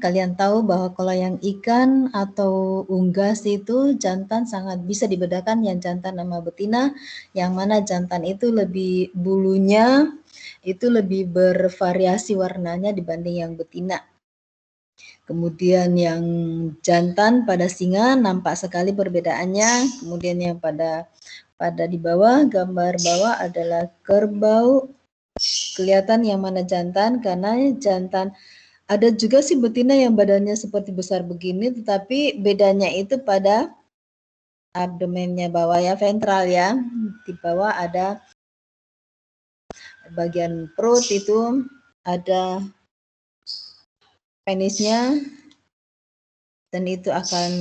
kalian tahu bahwa kalau yang ikan atau unggas itu jantan sangat bisa dibedakan yang jantan sama betina, yang mana jantan itu lebih bulunya itu lebih bervariasi warnanya dibanding yang betina. Kemudian yang jantan pada singa nampak sekali perbedaannya. Kemudian yang pada di bawah, gambar bawah adalah kerbau. Kelihatan yang mana jantan, karena jantan ada juga sih betina yang badannya seperti besar begini, tetapi bedanya itu pada abdomennya bawah ya, ventral ya. Di bawah ada bagian perut itu ada penisnya, dan itu akan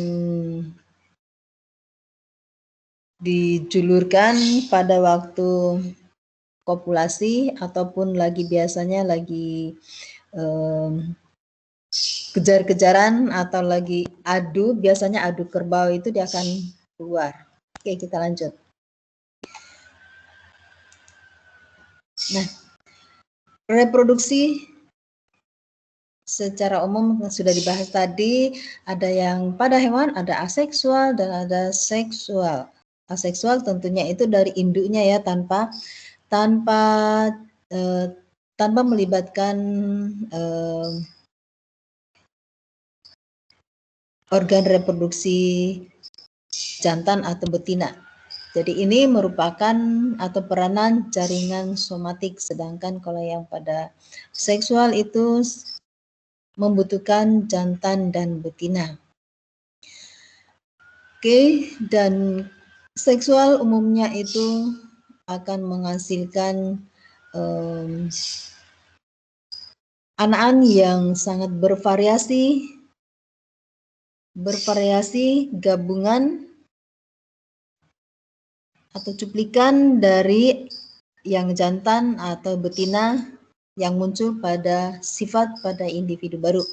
dijulurkan pada waktu kopulasi ataupun lagi biasanya lagi kejar-kejaran atau lagi adu, biasanya adu kerbau itu dia akan keluar. Oke, kita lanjut. Nah, reproduksi secara umum sudah dibahas tadi, ada yang pada hewan, ada aseksual dan ada seksual. Aseksual tentunya itu dari induknya ya, tanpa melibatkan organ reproduksi jantan atau betina. Jadi ini merupakan atau peranan jaringan somatik, sedangkan kalau yang pada seksual itu membutuhkan jantan dan betina. Oke, dan seksual umumnya itu akan menghasilkan anak-anak yang sangat bervariasi gabungan atau cuplikan dari yang jantan atau betina yang muncul pada sifat pada individu baru.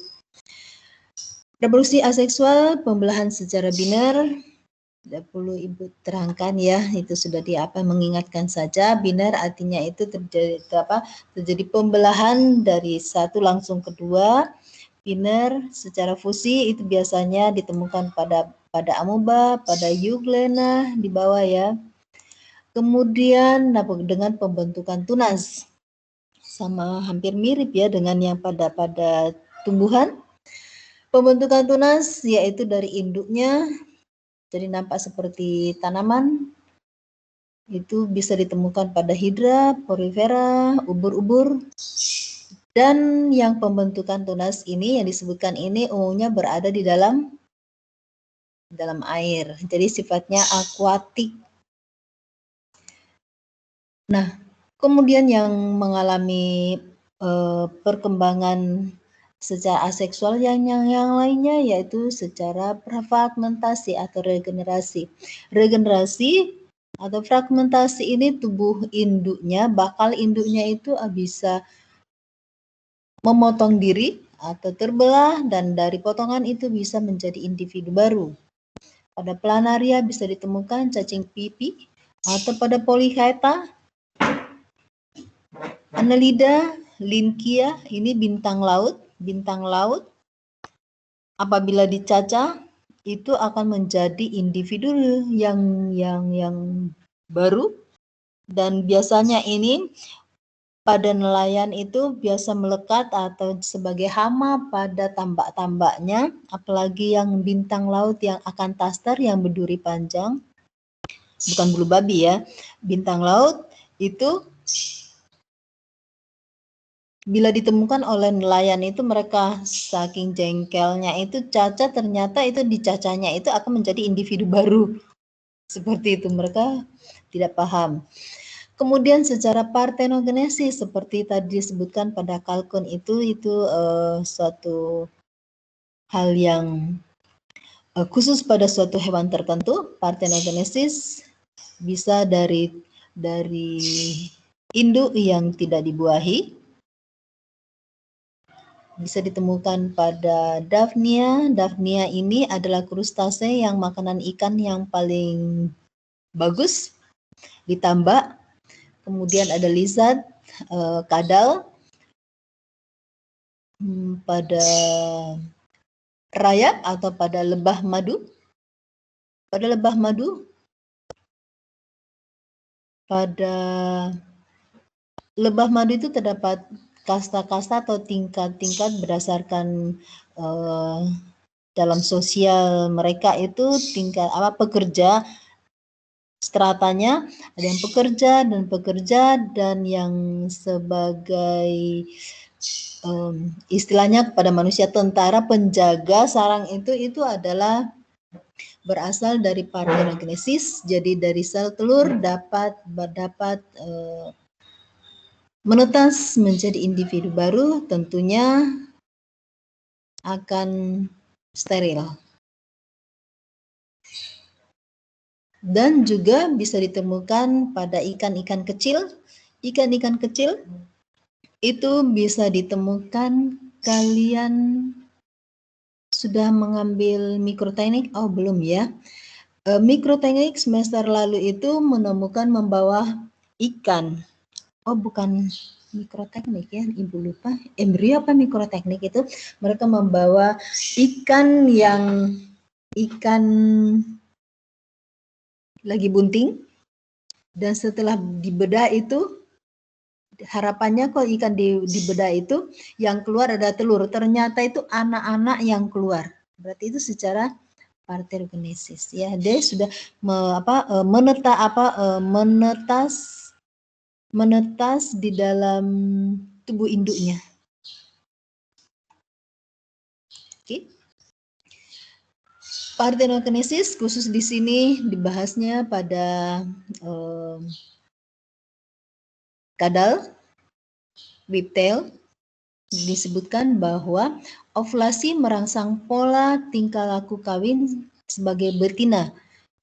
Reproduksi aseksual, pembelahan secara biner, tidak perlu Ibu terangkan ya, itu sudah mengingatkan saja. Biner artinya itu terjadi pembelahan dari satu langsung kedua. Biner secara fusi itu biasanya ditemukan pada amoeba, pada euglena di bawah ya. Kemudian dengan pembentukan tunas, sama hampir mirip ya dengan yang pada tumbuhan. Pembentukan tunas yaitu dari induknya, jadi nampak seperti tanaman. Itu bisa ditemukan pada hidra, porifera, ubur-ubur. Dan yang pembentukan tunas ini yang disebutkan ini umumnya berada di dalam air. Jadi sifatnya akuatik. Nah, kemudian yang mengalami perkembangan secara aseksual yang lainnya yaitu secara fragmentasi atau regenerasi. Regenerasi atau fragmentasi ini tubuh induknya, bakal induknya itu bisa memotong diri atau terbelah, dan dari potongan itu bisa menjadi individu baru. Pada planaria bisa ditemukan cacing pipi, atau pada polychaeta, Annelida, Lynchia, ini bintang laut. Bintang laut apabila dicacah itu akan menjadi individu yang baru, dan biasanya ini pada nelayan itu biasa melekat atau sebagai hama pada tambak-tambaknya, apalagi yang bintang laut yang akan tastar yang berduri panjang, bukan bulu babi ya. Bintang laut itu bila ditemukan oleh nelayan itu mereka saking jengkelnya itu caca, ternyata itu dicacanya itu akan menjadi individu baru. Seperti itu, mereka tidak paham. Kemudian secara partenogenesis seperti tadi disebutkan pada kalkun itu suatu hal yang khusus pada suatu hewan tertentu. Partenogenesis bisa dari induk yang tidak dibuahi, bisa ditemukan pada Daphnia. Daphnia ini adalah krustase yang makanan ikan yang paling bagus ditambak. Kemudian ada lizard, kadal. pada rayap atau pada lebah madu. Pada lebah madu, pada lebah madu itu terdapat kasta-kasta atau tingkat-tingkat berdasarkan dalam sosial mereka itu tingkat pekerja, stratanya ada yang pekerja dan yang sebagai istilahnya kepada manusia tentara penjaga sarang itu adalah berasal dari parthenogenesis. Jadi dari sel telur dapat menetas menjadi individu baru, tentunya akan steril. Dan juga bisa ditemukan pada ikan-ikan kecil. Ikan-ikan kecil itu bisa ditemukan, kalian sudah mengambil mikroteknik? Oh, belum ya. Mikroteknik semester lalu itu menemukan membawa ikan. Oh, bukan mikroteknik ya, Ibu lupa. Embrio apa mikroteknik itu? Mereka membawa ikan lagi bunting, dan setelah dibedah itu, harapannya kok ikan dibedah itu yang keluar ada telur, ternyata itu anak-anak yang keluar. Berarti itu secara parthenogenesis ya, dia sudah menetas di dalam tubuh induknya. Oke. Parthenogenesis khusus di sini dibahasnya pada kadal, whiptail, disebutkan bahwa ovulasi merangsang pola tingkah laku kawin sebagai betina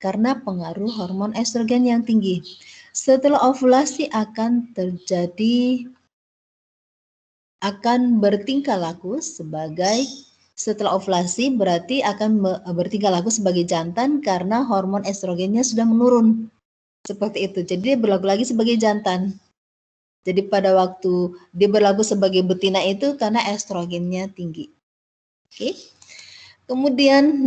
karena pengaruh hormon estrogen yang tinggi. Setelah ovulasi akan bertingkah laku sebagai, setelah ovulasi berarti akan bertingkah laku sebagai jantan karena hormon estrogennya sudah menurun. Seperti itu. Jadi dia berlaku lagi sebagai jantan. Jadi pada waktu dia berlaku sebagai betina itu karena estrogennya tinggi. Oke. Kemudian,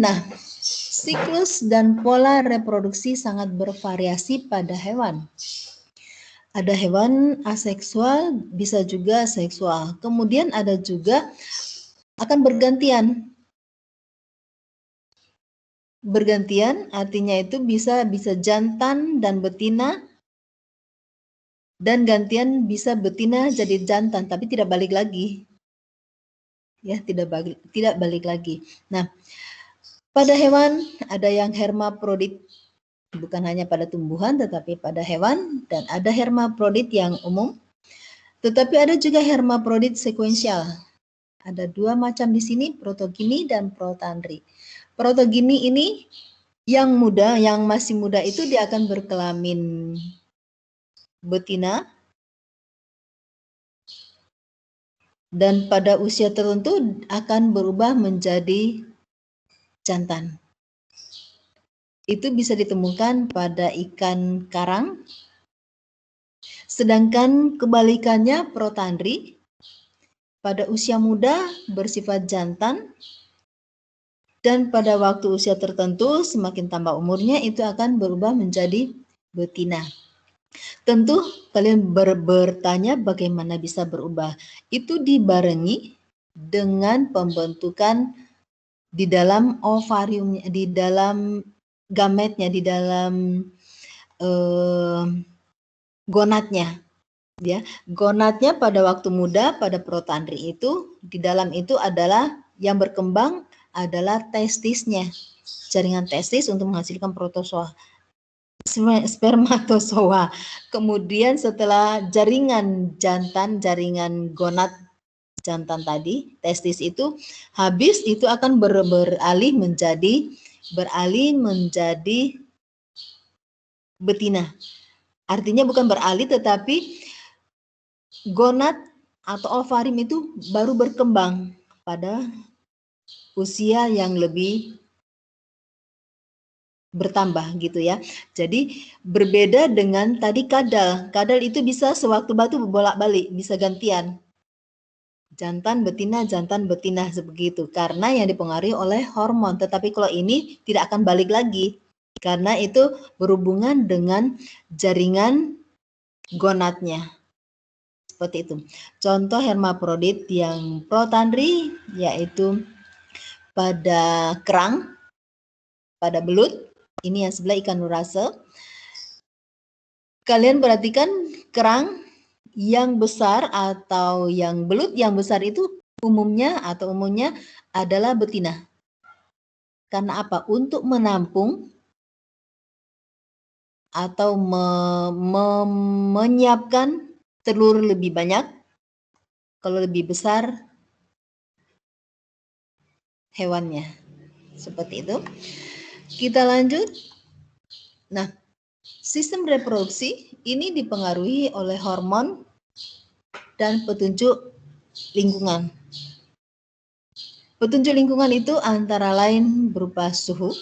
siklus dan pola reproduksi sangat bervariasi pada hewan. Ada hewan aseksual, bisa juga seksual. Kemudian ada juga akan bergantian. Bergantian artinya itu bisa jantan dan betina, dan gantian bisa betina jadi jantan tapi tidak balik lagi. Ya, tidak balik lagi. Nah, pada hewan ada yang hermaprodit, bukan hanya pada tumbuhan tetapi pada hewan, dan ada hermaprodit yang umum. Tetapi ada juga hermaprodit sekuensial. Ada dua macam di sini, protogini dan protandri. Protogini ini yang muda, yang masih muda itu dia akan berkelamin betina, dan pada usia tertentu akan berubah menjadi jantan. Itu bisa ditemukan pada ikan karang. Sedangkan kebalikannya protandri, pada usia muda bersifat jantan, dan pada waktu usia tertentu semakin tambah umurnya itu akan berubah menjadi betina. Tentu kalian bertanya bagaimana bisa berubah. Itu dibarengi dengan pembentukan di dalam ovariumnya, di dalam gametnya, di dalam gonadnya. Ya, gonadnya pada waktu muda pada protandri itu, di dalam itu adalah yang berkembang adalah testisnya, jaringan testis untuk menghasilkan protozoa, spermatozoa. Kemudian setelah jaringan jantan, jaringan gonad jantan tadi, testis itu habis, itu akan beralih menjadi betina. Artinya bukan beralih, tetapi gonad atau ovarium itu baru berkembang pada usia yang lebih bertambah gitu ya. Jadi berbeda dengan tadi kadal. Kadal itu bisa sewaktu-waktu bolak-balik, bisa gantian. Jantan betina sebegitu karena yang dipengaruhi oleh hormon. Tetapi kalau ini tidak akan balik lagi karena itu berhubungan dengan jaringan gonadnya. Seperti itu. Contoh hermafrodit yang protandri yaitu pada kerang, pada belut. Ini yang sebelah ikan nurase. Kalian perhatikan kerang yang besar atau yang belut yang besar itu umumnya adalah betina. Karena apa? Untuk menampung atau menyiapkan telur lebih banyak. Kalau lebih besar hewannya. Seperti itu. Kita lanjut. Nah, sistem reproduksi ini dipengaruhi oleh hormon dan petunjuk lingkungan. Petunjuk lingkungan itu antara lain berupa suhu,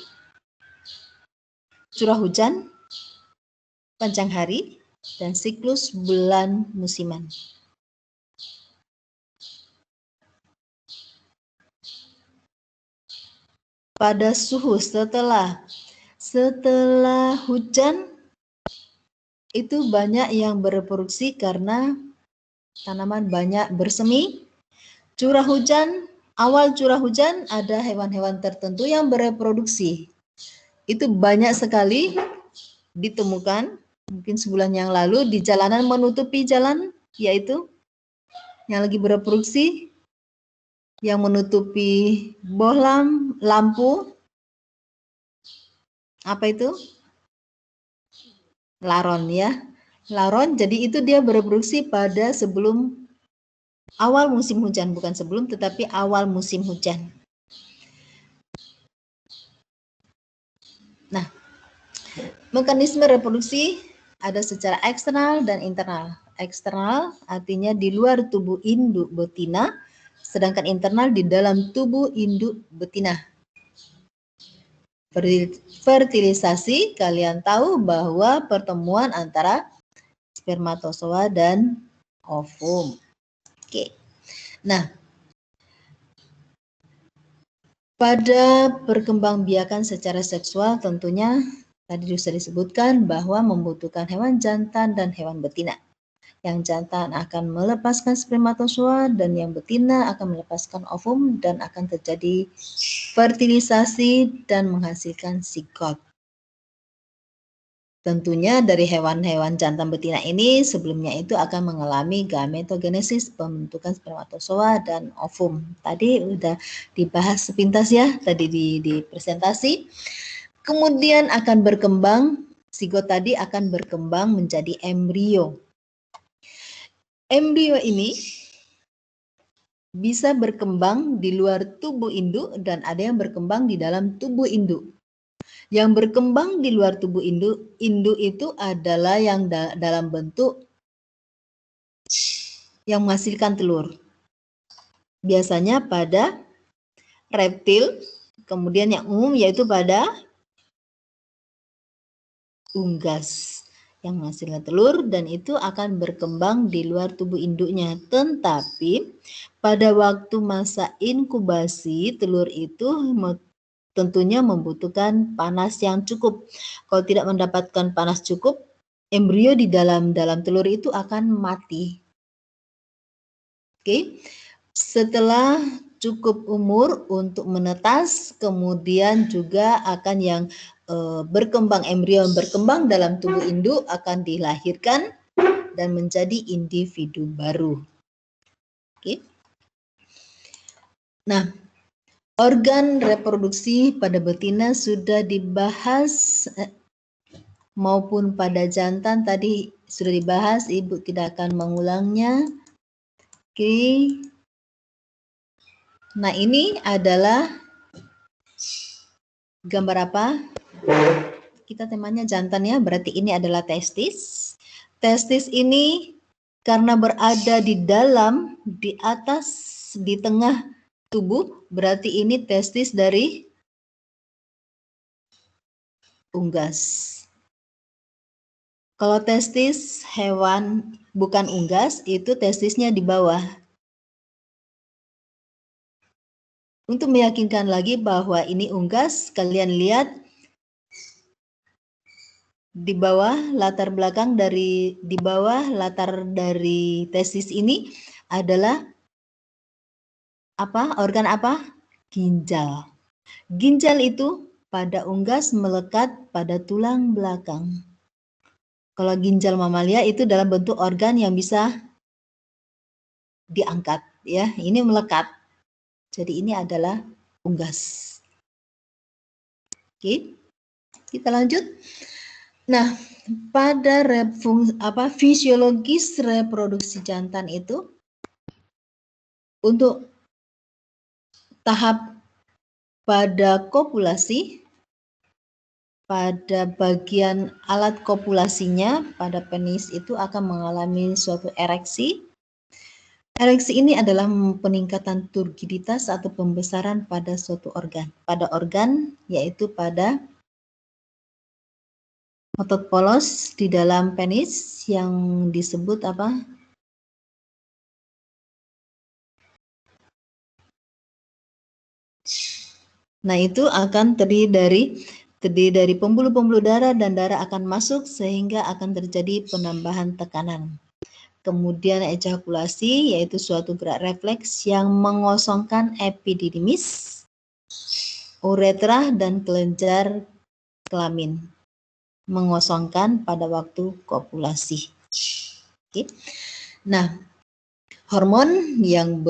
curah hujan, panjang hari, dan siklus bulan musiman. Pada suhu setelah hujan itu banyak yang bereproduksi karena tanaman banyak bersemi. Awal curah hujan ada hewan-hewan tertentu yang bereproduksi. Itu banyak sekali ditemukan mungkin sebulan yang lalu di jalanan menutupi jalan, yaitu yang lagi bereproduksi, yang menutupi bohlam, lampu, apa itu? Laron ya. Laron, jadi itu dia bereproduksi pada sebelum awal musim hujan, bukan sebelum tetapi awal musim hujan. Nah, mekanisme reproduksi ada secara eksternal dan internal. Eksternal artinya di luar tubuh induk betina, sedangkan internal di dalam tubuh induk betina. Fertilisasi, kalian tahu bahwa pertemuan antara spermatozoa dan ovum. Oke. Nah, pada perkembangbiakan secara seksual tentunya tadi sudah disebutkan bahwa membutuhkan hewan jantan dan hewan betina. Yang jantan akan melepaskan spermatozoa dan yang betina akan melepaskan ovum dan akan terjadi fertilisasi dan menghasilkan sigot. Tentunya dari hewan-hewan jantan betina ini sebelumnya itu akan mengalami gametogenesis, pembentukan spermatozoa dan ovum. Tadi udah dibahas sepintas ya, tadi di presentasi. Kemudian akan berkembang, sigot tadi akan berkembang menjadi embrio. Embrio ini bisa berkembang di luar tubuh induk dan ada yang berkembang di dalam tubuh induk. Yang berkembang di luar tubuh induk itu adalah yang dalam bentuk yang menghasilkan telur. Biasanya pada reptil, kemudian yang umum yaitu pada unggas yang menghasilkan telur dan itu akan berkembang di luar tubuh induknya. Tetapi pada waktu masa inkubasi telur itu tentunya membutuhkan panas yang cukup. Kalau tidak mendapatkan panas cukup, embrio di dalam telur itu akan mati. Oke. Setelah cukup umur untuk menetas, kemudian juga akan yang berkembang embrio berkembang dalam tubuh induk akan dilahirkan dan menjadi individu baru. Oke. Nah, organ reproduksi pada betina sudah dibahas maupun pada jantan tadi sudah dibahas, Ibu tidak akan mengulangnya. Oke. Nah, ini adalah gambar apa? Kita temanya jantan ya, berarti ini adalah testis. Testis ini karena berada di dalam, di atas, di tengah tubuh, berarti ini testis dari unggas. Kalau testis hewan bukan unggas, itu testisnya di bawah. Untuk meyakinkan lagi bahwa ini unggas, kalian lihat di bawah latar dari tesis ini adalah apa? Organ apa? Ginjal. Ginjal itu pada unggas melekat pada tulang belakang. Kalau ginjal mamalia itu dalam bentuk organ yang bisa diangkat, ya. Ini melekat. Jadi ini adalah unggas. Oke, kita lanjut. Nah, pada fisiologis reproduksi jantan itu untuk tahap pada kopulasi, pada bagian alat kopulasinya, pada penis itu akan mengalami suatu ereksi. Ereksi ini adalah peningkatan turgiditas atau pembesaran pada suatu organ. Pada organ yaitu pada otot polos di dalam penis yang disebut apa? Nah, itu akan terdiri dari pembuluh-pembuluh darah dan darah akan masuk sehingga akan terjadi penambahan tekanan. Kemudian ejakulasi yaitu suatu gerak refleks yang mengosongkan epididymis, uretra dan kelenjar kelamin. Mengosongkan pada waktu kopulasi. Oke. Nah, hormon yang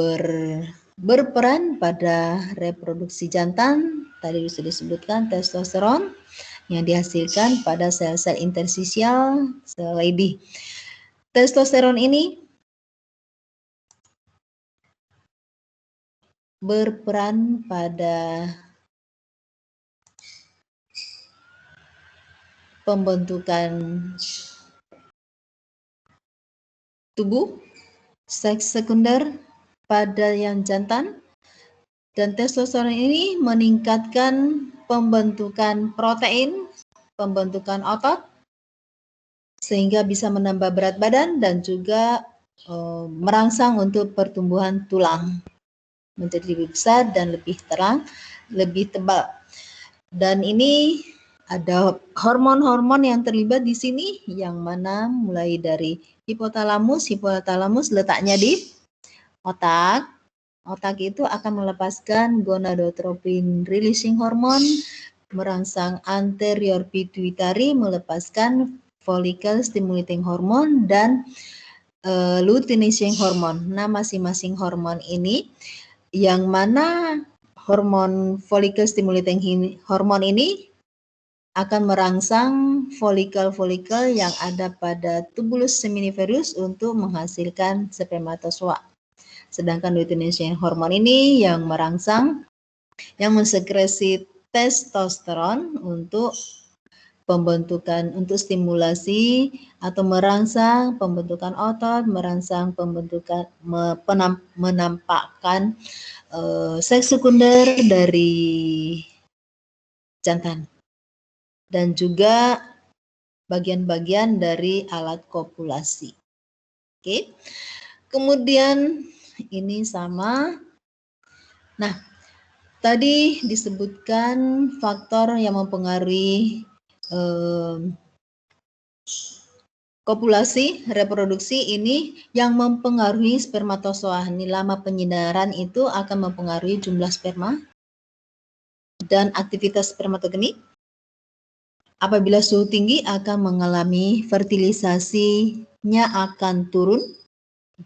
berperan pada reproduksi jantan tadi sudah disebutkan testosteron yang dihasilkan pada sel-sel interstisial sel Leydig. Testosteron ini berperan pada pembentukan tubuh seks sekunder pada yang jantan, dan testosteron ini meningkatkan pembentukan protein, pembentukan otot, sehingga bisa menambah berat badan dan juga merangsang untuk pertumbuhan tulang menjadi lebih besar dan lebih terang, lebih tebal. Dan ini ada hormon-hormon yang terlibat di sini, yang mana mulai dari hipotalamus letaknya di otak. Otak itu akan melepaskan gonadotropin releasing hormone, merangsang anterior pituitary melepaskan follicle stimulating hormone dan luteinizing hormone. Nah, masing-masing hormon ini yang mana hormon follicle stimulating hormone ini akan merangsang folikel-folikel yang ada pada tubulus seminiferus untuk menghasilkan spermatozoa. Sedangkan luteinizing hormone ini yang merangsang, yang mensekresi testosteron untuk pembentukan, untuk stimulasi atau merangsang pembentukan otot, merangsang pembentukan, menampakkan seks sekunder dari jantan. Dan juga bagian-bagian dari alat kopulasi. Oke. Kemudian ini sama. Nah, tadi disebutkan faktor yang mempengaruhi kopulasi, reproduksi ini yang mempengaruhi spermatozoa. Ini lama penyinaran itu akan mempengaruhi jumlah sperma dan aktivitas spermatogenik. Apabila suhu tinggi akan mengalami fertilisasinya akan turun,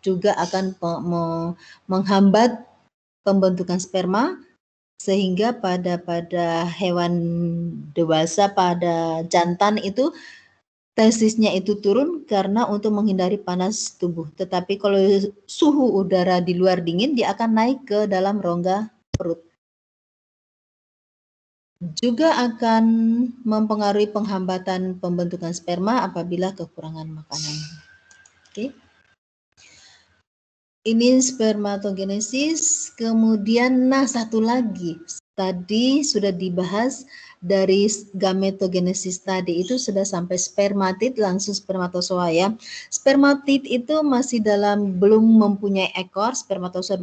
juga akan menghambat pembentukan sperma, sehingga pada hewan dewasa, pada jantan itu testisnya itu turun karena untuk menghindari panas tubuh. Tetapi kalau suhu udara di luar dingin, dia akan naik ke dalam rongga perut. Juga akan mempengaruhi penghambatan pembentukan sperma apabila kekurangan makanan. Oke. Ini spermatogenesis. Kemudian, nah satu lagi, tadi sudah dibahas dari gametogenesis tadi itu sudah sampai spermatid langsung spermatozoa ya. Spermatid itu masih belum mempunyai ekor, spermatozoa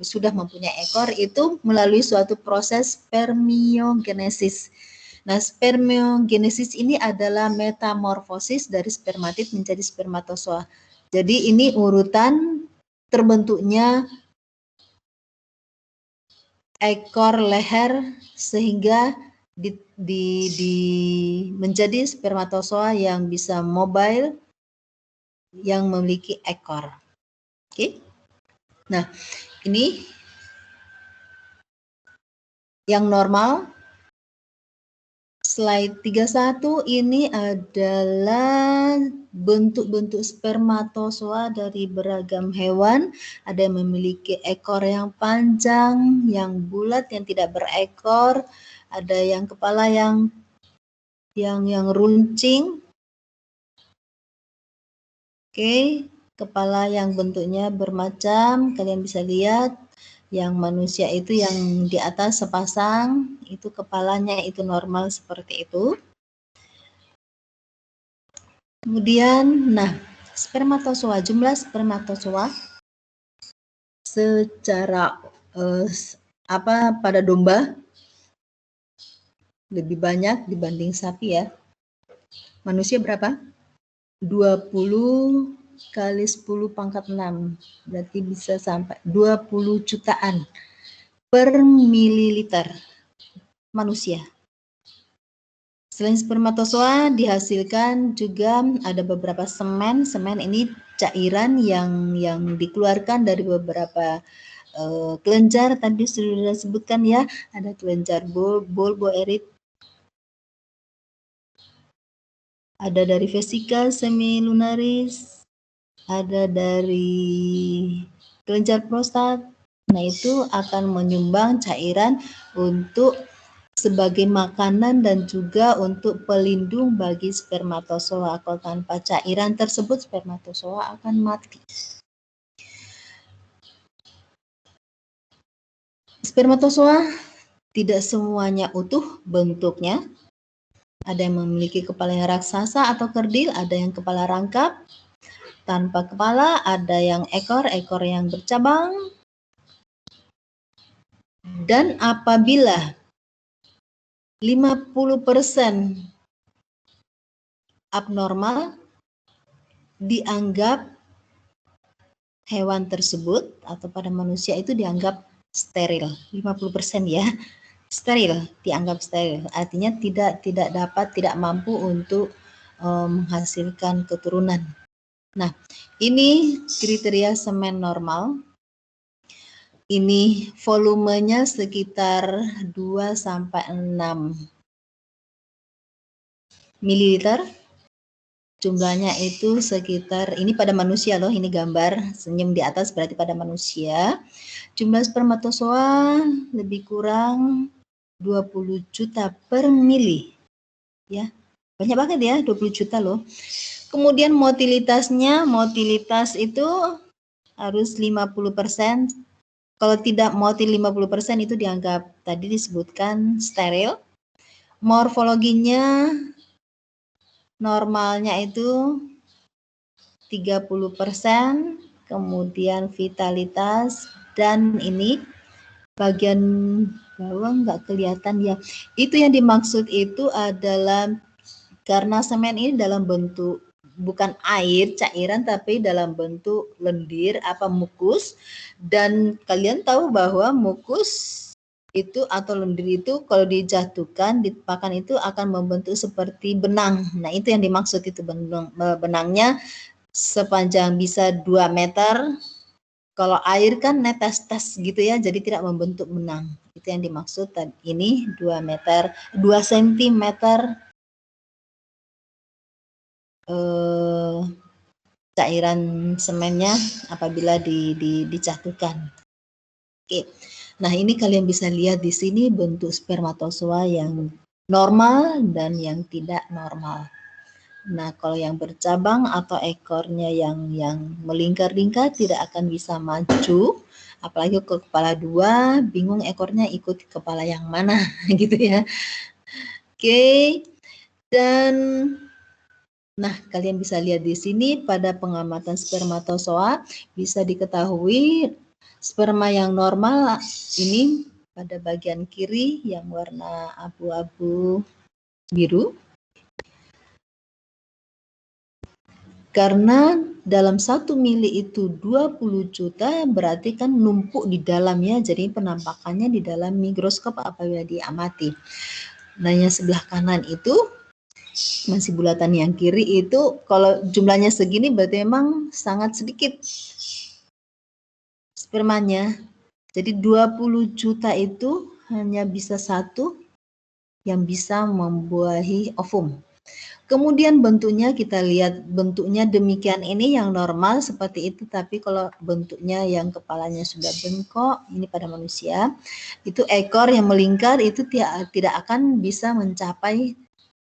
sudah mempunyai ekor itu melalui suatu proses spermiogenesis. Nah, spermiogenesis ini adalah metamorfosis dari spermatid menjadi spermatozoa. Jadi ini urutan terbentuknya ekor leher sehingga menjadi spermatozoa yang bisa mobile yang memiliki ekor. Oke. Nah, ini yang normal. Slide 31 ini adalah bentuk-bentuk spermatozoa dari beragam hewan. Ada yang memiliki ekor yang panjang, yang bulat, yang tidak berekor. Ada yang kepala yang runcing. Oke, kepala yang bentuknya bermacam, kalian bisa lihat. Yang manusia itu yang di atas sepasang, itu kepalanya itu normal seperti itu. Kemudian, nah, spermatozoa, jumlah spermatozoa secara pada domba lebih banyak dibanding sapi ya. Manusia berapa? 20 kali 10 pangkat 6. Berarti bisa sampai 20 jutaan per mililiter manusia. Selain spermatozoa dihasilkan juga ada beberapa semen. Semen ini cairan yang dikeluarkan dari beberapa kelenjar. Tadi sudah disebutkan ya, ada kelenjar bulboerit, ada dari vesika semilunaris, ada dari kelenjar prostat. Nah, itu akan menyumbang cairan untuk sebagai makanan dan juga untuk pelindung bagi spermatozoa. Kalau tanpa cairan tersebut spermatozoa akan mati. Spermatozoa tidak semuanya utuh bentuknya. Ada yang memiliki kepala yang raksasa atau kerdil, ada yang kepala rangkap, tanpa kepala, ada yang ekor yang bercabang. Dan apabila 50% abnormal, dianggap hewan tersebut atau pada manusia itu dianggap steril. 50% ya. Steril, dianggap steril. Artinya tidak mampu untuk menghasilkan keturunan. Nah, ini kriteria semen normal. Ini volumenya sekitar 2 sampai 6 mililiter. Jumlahnya itu sekitar, ini pada manusia loh, ini gambar senyum di atas berarti pada manusia. Jumlah spermatozoa lebih kurang 20 juta per mili. Ya, banyak banget ya, 20 juta loh. Kemudian motilitas itu harus 50%. Kalau tidak motil 50% itu dianggap tadi disebutkan steril. Morfologinya normalnya itu 30%, kemudian vitalitas, dan ini bagian bawah nggak kelihatan ya. Itu yang dimaksud itu adalah karena semen ini dalam bentuk bukan air, cairan, tapi dalam bentuk lendir apa mukus. Dan kalian tahu bahwa mukus itu atau lendir itu kalau dijatuhkan, dipakan itu akan membentuk seperti benang. Nah, itu yang dimaksud itu benangnya sepanjang bisa 2 meter. Kalau air kan netes-tes gitu ya, jadi tidak membentuk benang. Itu yang dimaksud. Ini 2 meter, 2 cm cairan semennya apabila dicatukan. Oke. Nah, ini kalian bisa lihat di sini bentuk spermatozoa yang normal dan yang tidak normal. Nah, kalau yang bercabang atau ekornya yang melingkar-lingkar tidak akan bisa maju apalagi ke kepala 2, bingung ekornya ikut kepala yang mana gitu ya. Oke. Dan nah, kalian bisa lihat di sini pada pengamatan spermatozoa bisa diketahui sperma yang normal ini pada bagian kiri yang warna abu-abu biru. Karena dalam 1 mili itu 20 juta, berarti kan numpuk di dalamnya, jadi penampakannya di dalam mikroskop apabila diamati. Nah, yang sebelah kanan itu masih bulatan, yang kiri itu kalau jumlahnya segini berarti memang sangat sedikit spermanya. Jadi 20 juta itu hanya bisa satu yang bisa membuahi ovum. Kemudian bentuknya kita lihat, bentuknya demikian, ini yang normal seperti itu, tapi kalau bentuknya yang kepalanya sudah bengkok, ini pada manusia, itu ekor yang melingkar itu tidak akan bisa mencapai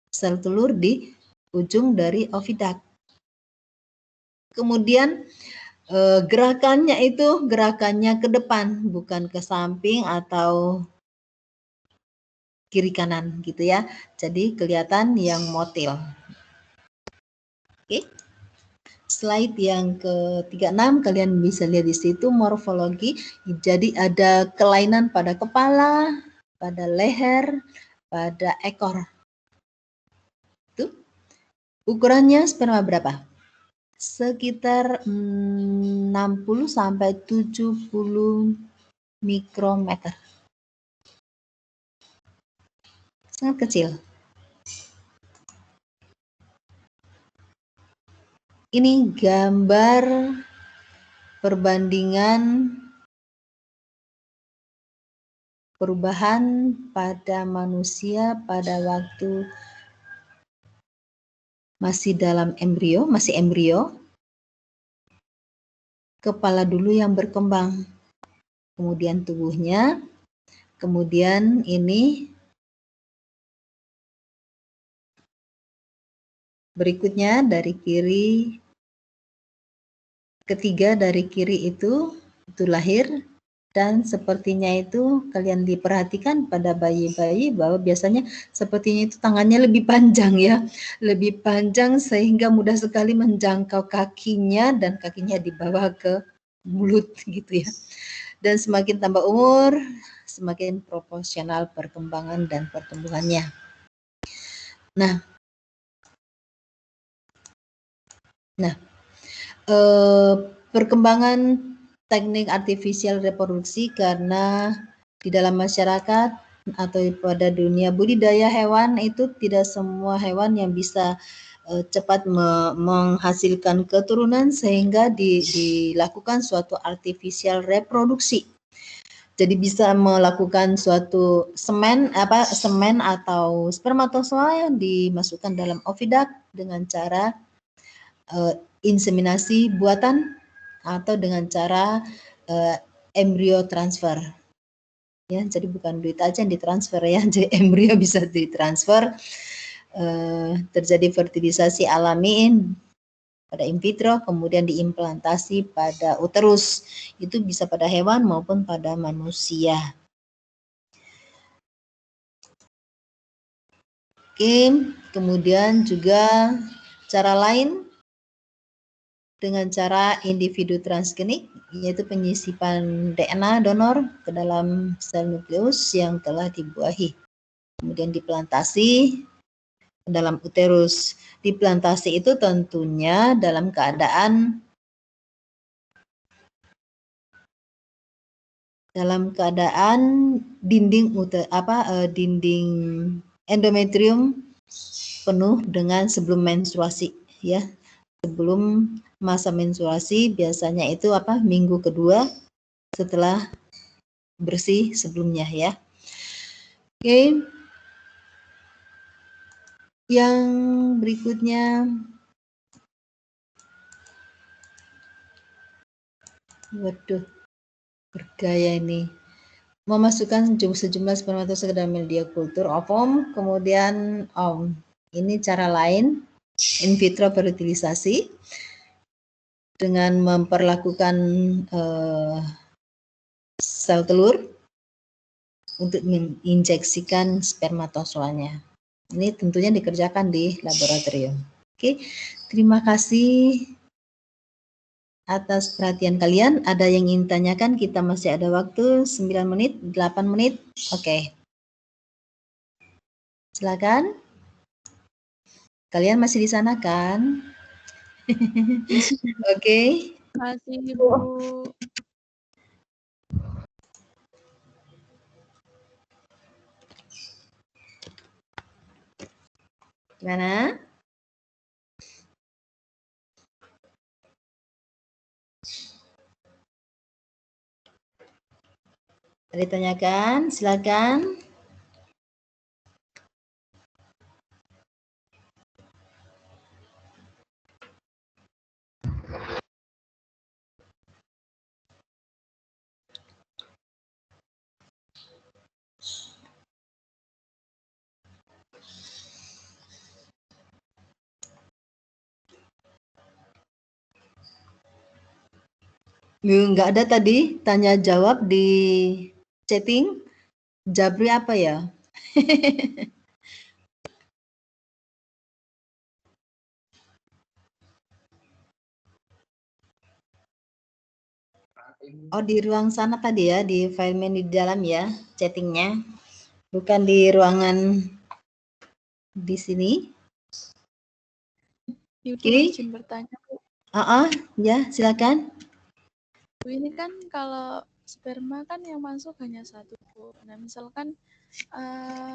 sel telur di ujung dari oviduct. Kemudian gerakannya itu gerakannya ke depan, bukan ke samping atau kiri kanan gitu ya. Jadi kelihatan yang motil. Oke. Slide yang ke-36 kalian bisa lihat di situ morfologi. Jadi ada kelainan pada kepala, pada leher, pada ekor. Tuh. Ukurannya sperma berapa? Sekitar 60 sampai 70 mikrometer. Sangat kecil. Ini gambar perbandingan perubahan pada manusia pada waktu masih dalam embrio, masih embrio. Kepala dulu yang berkembang, kemudian tubuhnya, kemudian ini berikutnya dari kiri, ketiga dari kiri itu lahir. Dan sepertinya itu kalian diperhatikan pada bayi-bayi bahwa biasanya sepertinya itu tangannya lebih panjang ya, lebih panjang sehingga mudah sekali menjangkau kakinya dan kakinya dibawa ke mulut gitu ya. Dan semakin tambah umur, semakin proporsional perkembangan dan pertumbuhannya. Nah, perkembangan teknik artifisial reproduksi karena di dalam masyarakat atau pada dunia budidaya hewan itu tidak semua hewan yang bisa cepat menghasilkan keturunan sehingga dilakukan suatu artifisial reproduksi. Jadi bisa melakukan suatu semen atau spermatozoa yang dimasukkan dalam oviduct dengan cara inseminasi buatan atau dengan cara embrio transfer. Ya, jadi bukan duit aja yang ditransfer ya, jadi embrio bisa ditransfer. Terjadi fertilisasi alami pada in vitro, kemudian diimplantasi pada uterus. Itu bisa pada hewan maupun pada manusia. Oke, kemudian juga cara lain dengan cara individu transgenik, yaitu penyisipan DNA donor ke dalam sel nukleus yang telah dibuahi. Kemudian diplantasi ke dalam uterus. Diplantasi itu tentunya dalam keadaan dinding dinding endometrium penuh dengan sebelum menstruasi ya. Sebelum masa menstruasi biasanya itu minggu kedua setelah bersih sebelumnya ya. Oke. Yang berikutnya, waduh, bergaya ini. Memasukkan sejumlah spermatozoa ke dalam media kultur ovum, kemudian ini cara lain, in vitro fertilisasi dengan memperlakukan sel telur untuk menginjeksikan spermatozoanya. Ini tentunya dikerjakan di laboratorium. Oke, terima kasih atas perhatian kalian. Ada yang ingin tanyakan? Kita masih ada waktu 9 menit, 8 menit. Oke. Silakan. Kalian masih di sana kan? Oke. Masih, Bu. Gimana? Ada ditanyakan? Silakan. Nggak ada tadi tanya jawab di chatting. Jabri apa ya? Oh, di ruang sana tadi ya, di file menu di dalam ya, chattingnya. Bukan di ruangan di sini. Ibu izin bertanya, Bu. Ya, silakan. Bu, ini kan kalau sperma kan yang masuk hanya satu, Bu. Nah, misalkan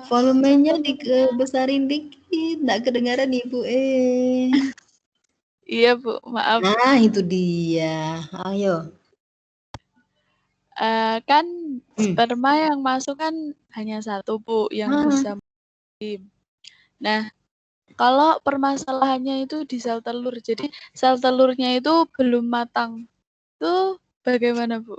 volumenya dibesarin dikit, nggak kedengaran Ibu. Iya, Bu, maaf. Nah, itu dia. Ayo. Kan sperma yang masuk kan hanya satu, Bu, yang bisa. Nah, kalau permasalahannya itu di sel telur, jadi sel telurnya itu belum matang, itu bagaimana, Bu?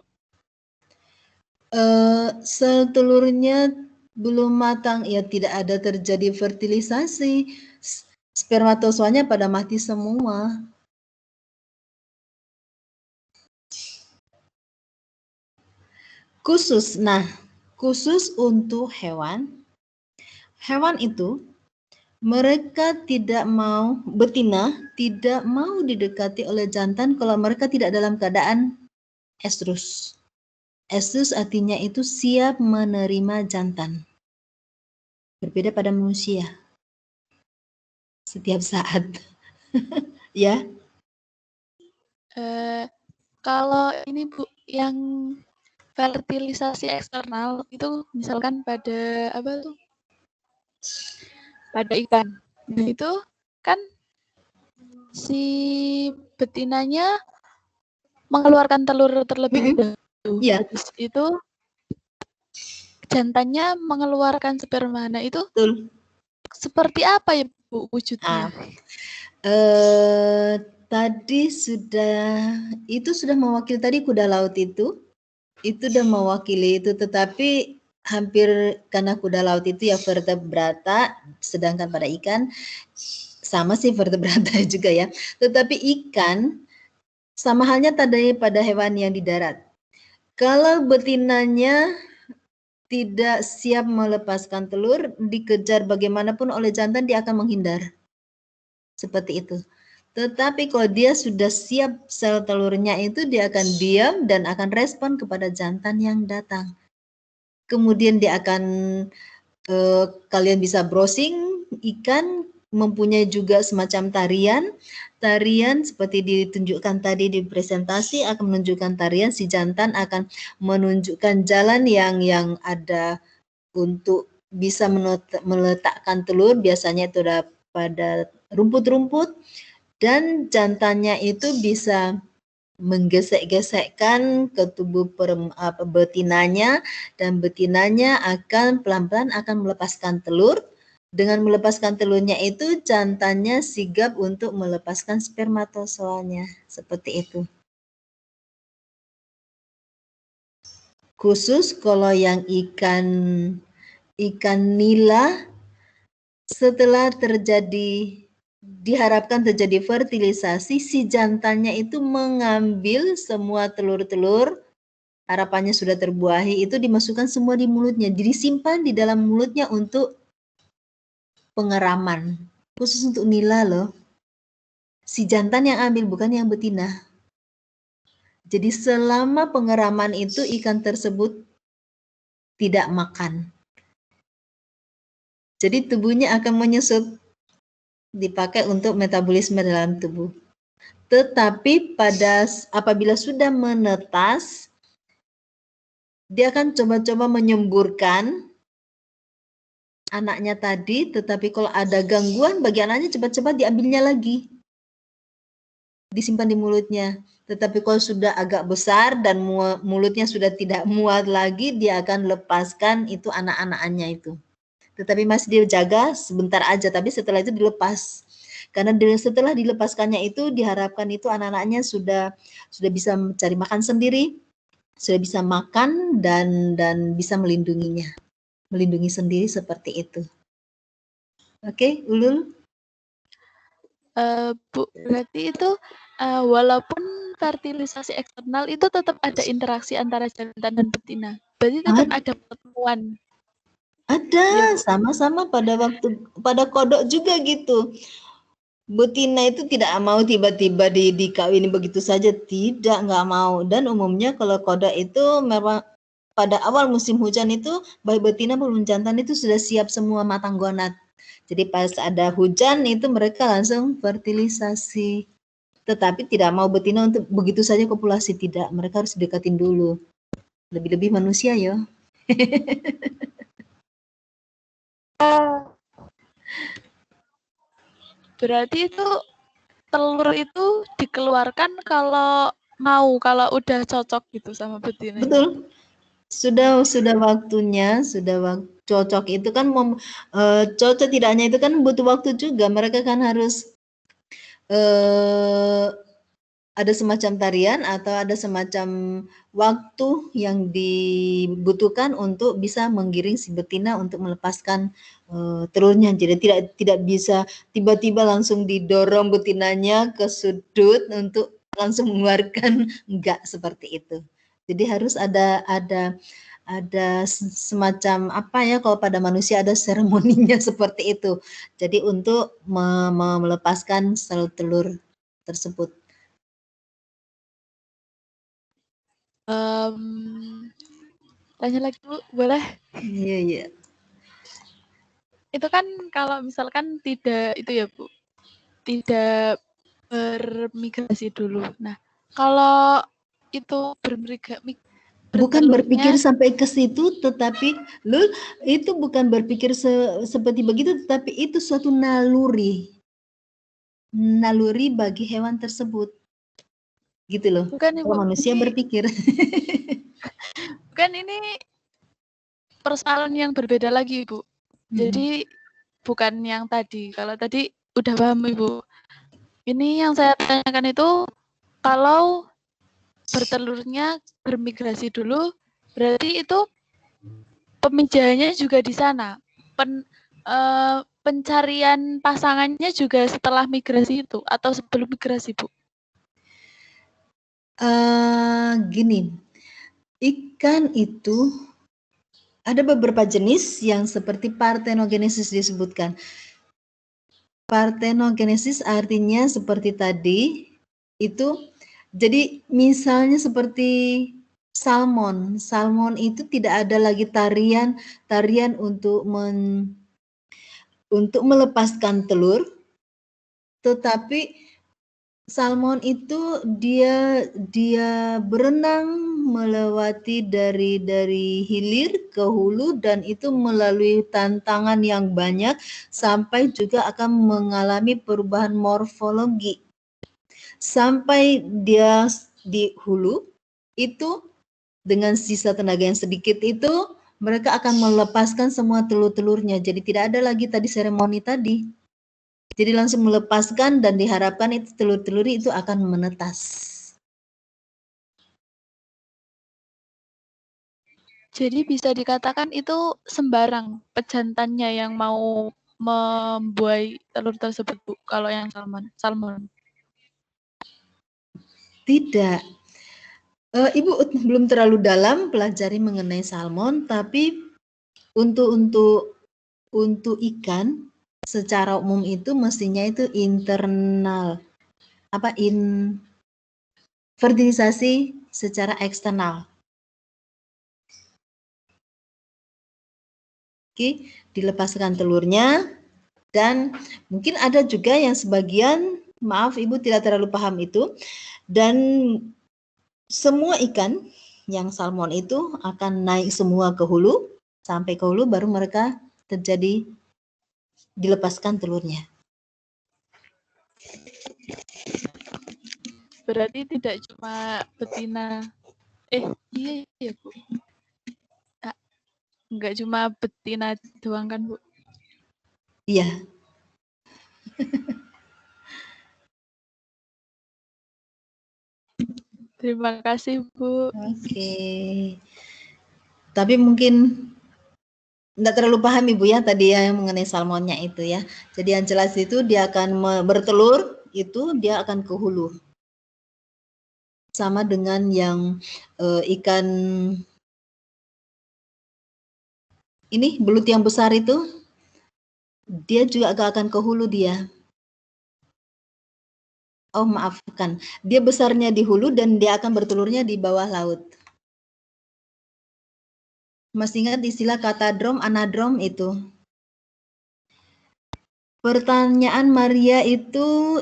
Sel telurnya belum matang, ya tidak ada terjadi fertilisasi. Spermatozoanya pada mati semua. Khusus untuk hewan itu mereka tidak mau, betina tidak mau didekati oleh jantan kalau mereka tidak dalam keadaan estrus. Estrus artinya itu siap menerima jantan. Berbeda pada manusia. Setiap saat. Ya. Kalau ini, Bu, yang fertilisasi eksternal itu misalkan pada apa tuh? Pada ikan. Nah, itu kan si betinanya mengeluarkan telur terlebih dahulu. Iya. Habis itu jantannya mengeluarkan sperma. Nah, itu Betul. seperti apa ya, Bu, wujudnya? Tadi sudah mewakili tadi kuda laut itu sudah mewakili itu, tetapi hampir karena kuda laut itu ya vertebrata, sedangkan pada ikan sama sih vertebrata juga ya. Tetapi ikan sama halnya tadi pada hewan yang di darat. Kalau betinanya tidak siap melepaskan telur, dikejar bagaimanapun oleh jantan, dia akan menghindar. Seperti itu. Tetapi kalau dia sudah siap sel telurnya itu, dia akan diam dan akan respon kepada jantan yang datang. Kemudian dia akan, kalian bisa browsing, ikan mempunyai juga semacam tarian seperti ditunjukkan tadi di presentasi, akan menunjukkan tarian, si jantan akan menunjukkan jalan yang ada untuk bisa meletakkan telur, biasanya itu ada pada rumput-rumput, dan jantannya itu bisa menggesek-gesekkan ke tubuh betinanya, dan betinanya akan pelan-pelan akan melepaskan telur. Dengan melepaskan telurnya itu, jantannya sigap untuk melepaskan spermatozoanya. Seperti itu. Khusus kalau yang ikan nila, setelah diharapkan terjadi fertilisasi, si jantannya itu mengambil semua telur-telur harapannya sudah terbuahi, itu dimasukkan semua di mulutnya, disimpan di dalam mulutnya untuk pengeraman, khusus untuk nila loh. Si jantan yang ambil, bukan yang betina. Jadi selama pengeraman itu ikan tersebut tidak makan. Jadi tubuhnya akan menyusut, dipakai untuk metabolisme dalam tubuh. Tetapi apabila sudah menetas, dia akan coba-coba menyemburkan anaknya tadi, tetapi kalau ada gangguan bagi anaknya cepat-cepat diambilnya lagi. Disimpan di mulutnya. Tetapi kalau sudah agak besar dan mulutnya sudah tidak muat lagi, dia akan lepaskan itu anak-anaknya itu. Tetapi masih dijaga sebentar aja, tapi setelah itu dilepas. Karena setelah dilepaskannya itu diharapkan itu anak-anaknya sudah bisa mencari makan sendiri, sudah bisa makan dan bisa melindunginya. Melindungi sendiri seperti itu. Oke, Ulul? Bu, berarti itu walaupun fertilisasi eksternal itu tetap ada interaksi antara jantan dan betina. Berarti tetap ada pertemuan. Ada, ya, sama-sama pada kodok juga gitu. Betina itu tidak mau tiba-tiba dikawini begitu saja, nggak mau. Dan umumnya kalau kodok itu memang pada awal musim hujan itu baik betina maupun jantan itu sudah siap semua matang gonat. Jadi pas ada hujan itu mereka langsung fertilisasi. Tetapi tidak mau betina untuk begitu saja kopulasi, tidak. Mereka harus dekatin dulu. Lebih-lebih manusia ya. Berarti itu telur itu dikeluarkan kalau udah cocok gitu sama betina. Betul. Sudah waktunya, cocok itu kan cocok tidaknya itu kan butuh waktu juga. Mereka kan harus ada semacam tarian atau ada semacam waktu yang dibutuhkan untuk bisa menggiring si betina untuk melepaskan telurnya. Jadi tidak bisa tiba-tiba langsung didorong betinanya ke sudut untuk langsung mengeluarkan, enggak seperti itu. Jadi harus ada semacam apa ya, kalau pada manusia ada seremoninya seperti itu. Jadi untuk melepaskan telur tersebut. Tanya lagi Bu, boleh? Iya, iya. Itu kan kalau misalkan tidak itu ya Bu, tidak bermigrasi dulu. Nah, kalau itu bukan berpikir sampai ke situ, tetapi itu bukan berpikir seperti begitu, tetapi itu suatu naluri bagi hewan tersebut, gitu loh. Bukan Ibu, kalau manusia berpikir. Bukan, ini persoalan yang berbeda lagi Ibu. Jadi bukan yang tadi. Kalau tadi udah paham Ibu. Ini yang saya tanyakan itu kalau bertelurnya bermigrasi dulu, berarti itu pemijahannya juga di sana. Pencarian pasangannya juga setelah migrasi itu atau sebelum migrasi, Bu? Gini, ikan itu ada beberapa jenis yang seperti parthenogenesis disebutkan. Parthenogenesis artinya seperti tadi, itu jadi misalnya seperti salmon. Salmon itu tidak ada lagi tarian untuk melepaskan telur, tetapi salmon itu dia berenang melewati dari hilir ke hulu, dan itu melalui tantangan yang banyak sampai juga akan mengalami perubahan morfologi. Sampai dia di hulu itu dengan sisa tenaga yang sedikit itu mereka akan melepaskan semua telur-telurnya. Jadi tidak ada lagi tadi seremoni tadi. Jadi langsung melepaskan dan diharapkan itu telur-telur itu akan menetas. Jadi bisa dikatakan itu sembarang pejantannya yang mau membuai telur tersebut, Bu, kalau yang salmon? Tidak. Ibu belum terlalu dalam pelajari mengenai salmon, tapi untuk ikan secara umum itu mestinya itu internal, fertilisasi secara eksternal. Oke, dilepaskan telurnya, dan mungkin ada juga yang sebagian, maaf Ibu tidak terlalu paham itu, dan semua ikan yang salmon itu akan naik semua ke hulu, sampai ke hulu baru mereka terjadi dilepaskan telurnya. Berarti tidak cuma betina, iya Bu. Enggak cuma betina doang kan Bu? Iya. Terima kasih Bu. Oke. Tapi mungkin enggak terlalu paham Ibu ya tadi ya yang mengenai salmonnya itu ya. Jadi yang jelas itu dia akan bertelur, itu dia akan ke hulu. Sama dengan yang ikan ini belut yang besar itu, dia juga akan ke hulu dia. Oh maafkan, dia besarnya di hulu dan dia akan bertelurnya di bawah laut. Masih ingat istilah katadrom, anadrom itu? Pertanyaan Maria itu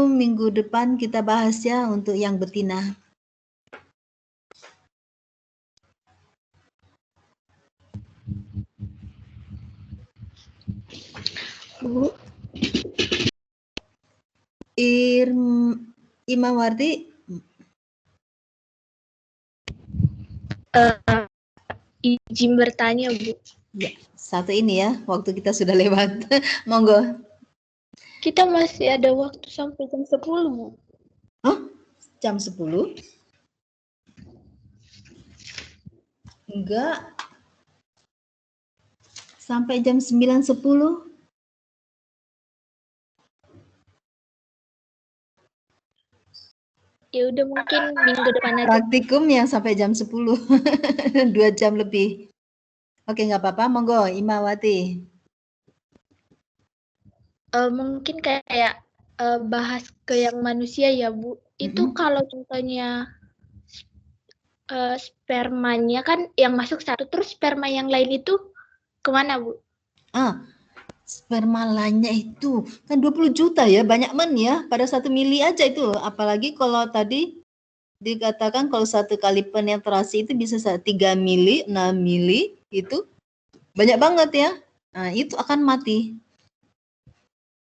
minggu depan kita bahas ya untuk yang betina. Bu. Imawarti. Izin bertanya Bu. Ya, satu ini ya, waktu kita sudah lewat. Monggo. Kita masih ada waktu sampai jam 10 Bu. Hah? Jam 10? Enggak. Sampai jam 9.10. Ya udah mungkin minggu depan aja. Praktikum yang sampai jam 10. 2 jam lebih. Oke, nggak apa-apa. Monggo, Imawati. Mungkin kayak bahas ke yang manusia ya Bu. Itu kalau contohnya spermanya kan yang masuk satu, terus sperma yang lain itu kemana Bu? Sperma lainnya itu kan 20 juta ya, banyak ya, pada 1 mili aja itu. Apalagi kalau tadi dikatakan kalau 1 kali penetrasi itu bisa 3 mili, 6 mili, itu banyak banget ya. Nah, itu akan mati.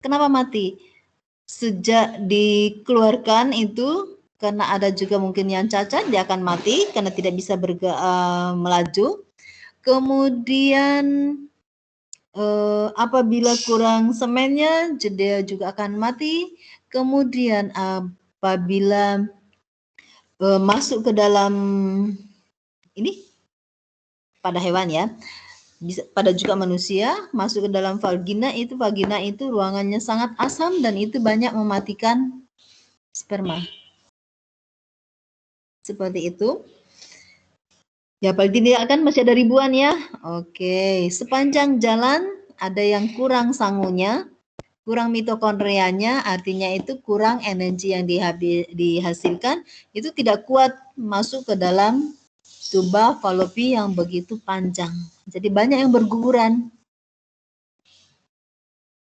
Kenapa mati? Sejak dikeluarkan itu, karena ada juga mungkin yang cacat, dia akan mati karena tidak bisa melaju. Kemudian apabila kurang semennya, dia juga akan mati. Kemudian apabila masuk ke dalam ini pada hewan ya, bisa pada juga manusia, masuk ke dalam vagina itu ruangannya sangat asam dan itu banyak mematikan sperma. Seperti itu. Ya paling tidak kan masih ada ribuan ya. Oke, sepanjang jalan ada yang kurang sangunya, kurang mitokondrianya, artinya itu kurang energi yang dihasilkan, itu tidak kuat masuk ke dalam tuba falopi yang begitu panjang. Jadi banyak yang berguguran.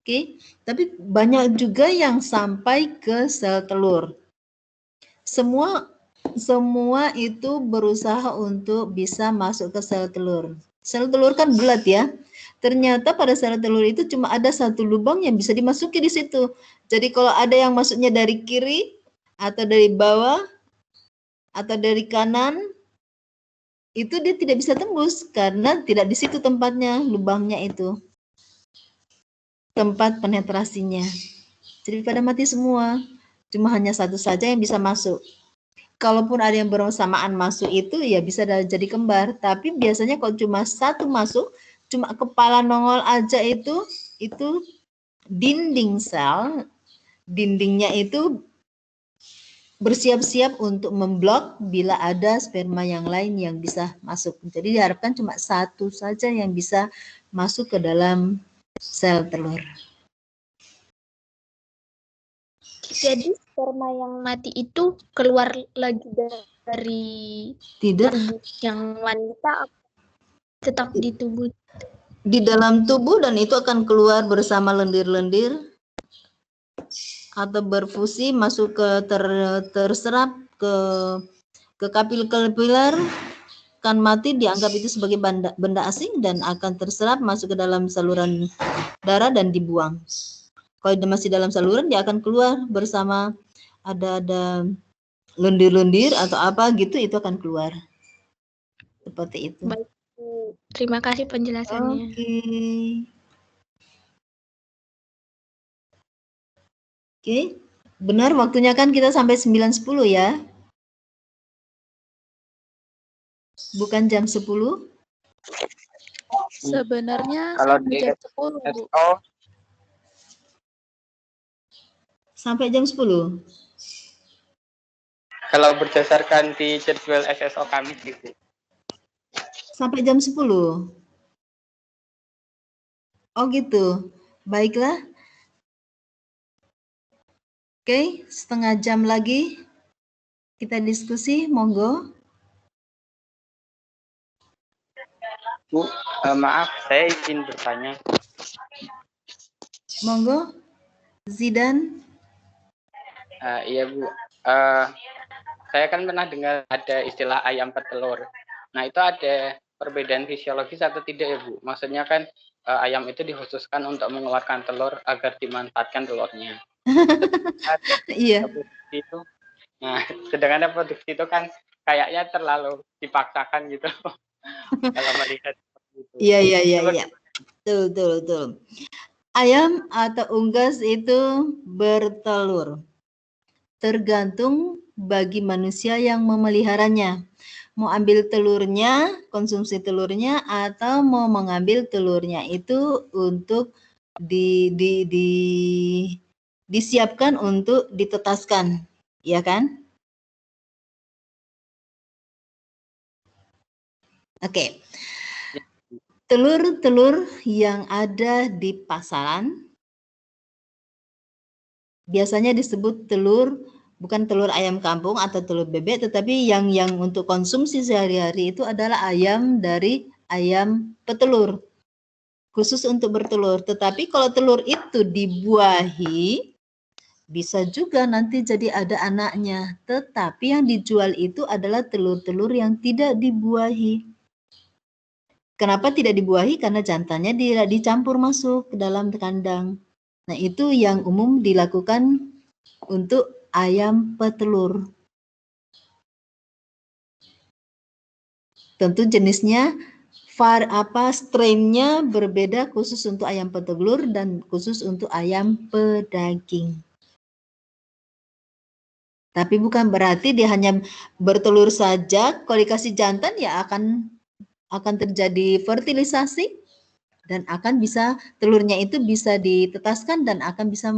Oke, tapi banyak juga yang sampai ke sel telur. Semua itu berusaha untuk bisa masuk ke sel telur. Sel telur kan bulat ya. Ternyata pada sel telur itu cuma ada satu lubang yang bisa dimasuki di situ. Jadi kalau ada yang masuknya dari kiri atau dari bawah atau dari kanan, itu dia tidak bisa tembus karena tidak di situ tempatnya, lubangnya itu. Tempat penetrasinya. Jadi pada mati semua. Cuma hanya satu saja yang bisa masuk. Kalaupun ada yang bersamaan masuk itu ya bisa jadi kembar, tapi biasanya kalau cuma satu masuk, cuma kepala nongol aja itu dinding sel, dindingnya itu bersiap-siap untuk memblok bila ada sperma yang lain yang bisa masuk. Jadi diharapkan cuma satu saja yang bisa masuk ke dalam sel telur. Jadi sperma yang mati itu keluar lagi dari tubuh yang wanita, tetap di tubuh? Di dalam tubuh, dan itu akan keluar bersama lendir-lendir atau berfusi masuk ke terserap ke kapiler kan mati, dianggap itu sebagai benda asing dan akan terserap masuk ke dalam saluran darah dan dibuang. Kalau dia masih dalam saluran, dia akan keluar bersama ada lendir-lendir atau apa gitu, itu akan keluar seperti itu. Baik, terima kasih penjelasannya. Oke. Benar waktunya kan kita sampai 9.10 ya? Bukan jam 10? Sebenarnya kalau sampai di jam 10, Bu. Sampai jam 10? Kalau berdasarkan di jadwal SSO kami gitu. Sampai jam 10? Oh gitu. Baiklah. Oke, setengah jam lagi kita diskusi, monggo. Bu, maaf, saya izin bertanya. Monggo, Zidan. Iya Bu, saya kan pernah dengar ada istilah ayam petelur. Nah itu ada perbedaan fisiologis atau tidak ya Bu? Maksudnya kan ayam itu dikhususkan untuk mengeluarkan telur agar dimanfaatkan telurnya. Iya. Itu, nah sedangkan reproduksi itu kan kayaknya terlalu dipaksakan gitu. Kalau melihat itu. Iya. Betul. Ayam atau unggas itu bertelur. Tergantung bagi manusia yang memeliharanya. Mau ambil telurnya, konsumsi telurnya, atau mau mengambil telurnya itu untuk disiapkan untuk ditetaskan, ya kan? Oke. Telur-telur yang ada di pasaran biasanya disebut telur, bukan telur ayam kampung atau telur bebek, tetapi yang untuk konsumsi sehari-hari itu adalah ayam dari ayam petelur, khusus untuk bertelur. Tetapi kalau telur itu dibuahi, bisa juga nanti jadi ada anaknya. Tetapi yang dijual itu adalah telur-telur yang tidak dibuahi. Kenapa tidak dibuahi? Karena jantannya tidak dicampur masuk ke dalam kandang. Nah, itu yang umum dilakukan untuk ayam petelur. Tentu jenisnya, strainnya berbeda khusus untuk ayam petelur dan khusus untuk ayam pedaging. Tapi bukan berarti dia hanya bertelur saja, kalau dikasih jantan ya akan terjadi fertilisasi dan akan bisa, telurnya itu bisa ditetaskan dan akan bisa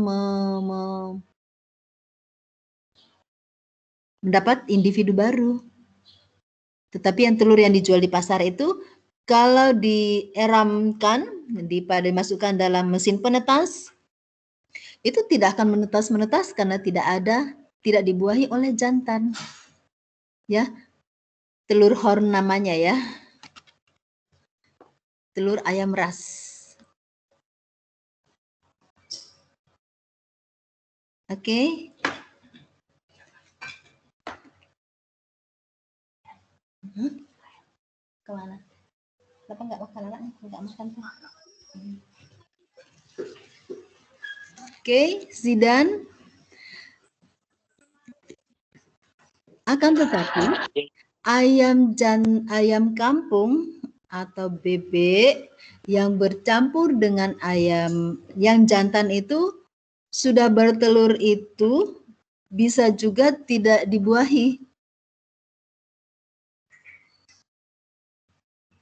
mendapat individu baru. Tetapi yang telur yang dijual di pasar itu kalau dieramkan, dimasukkan dalam mesin penetas, itu tidak akan menetas karena tidak dibuahi oleh jantan. Ya. Telur horn namanya ya. Telur ayam ras. Oke. Kemana? Kenapa nggak makan anaknya? Nggak makan tuh. Oke, Zidan. Akan tetapi ayam kampung atau bebek yang bercampur dengan ayam yang jantan itu sudah bertelur itu bisa juga tidak dibuahi.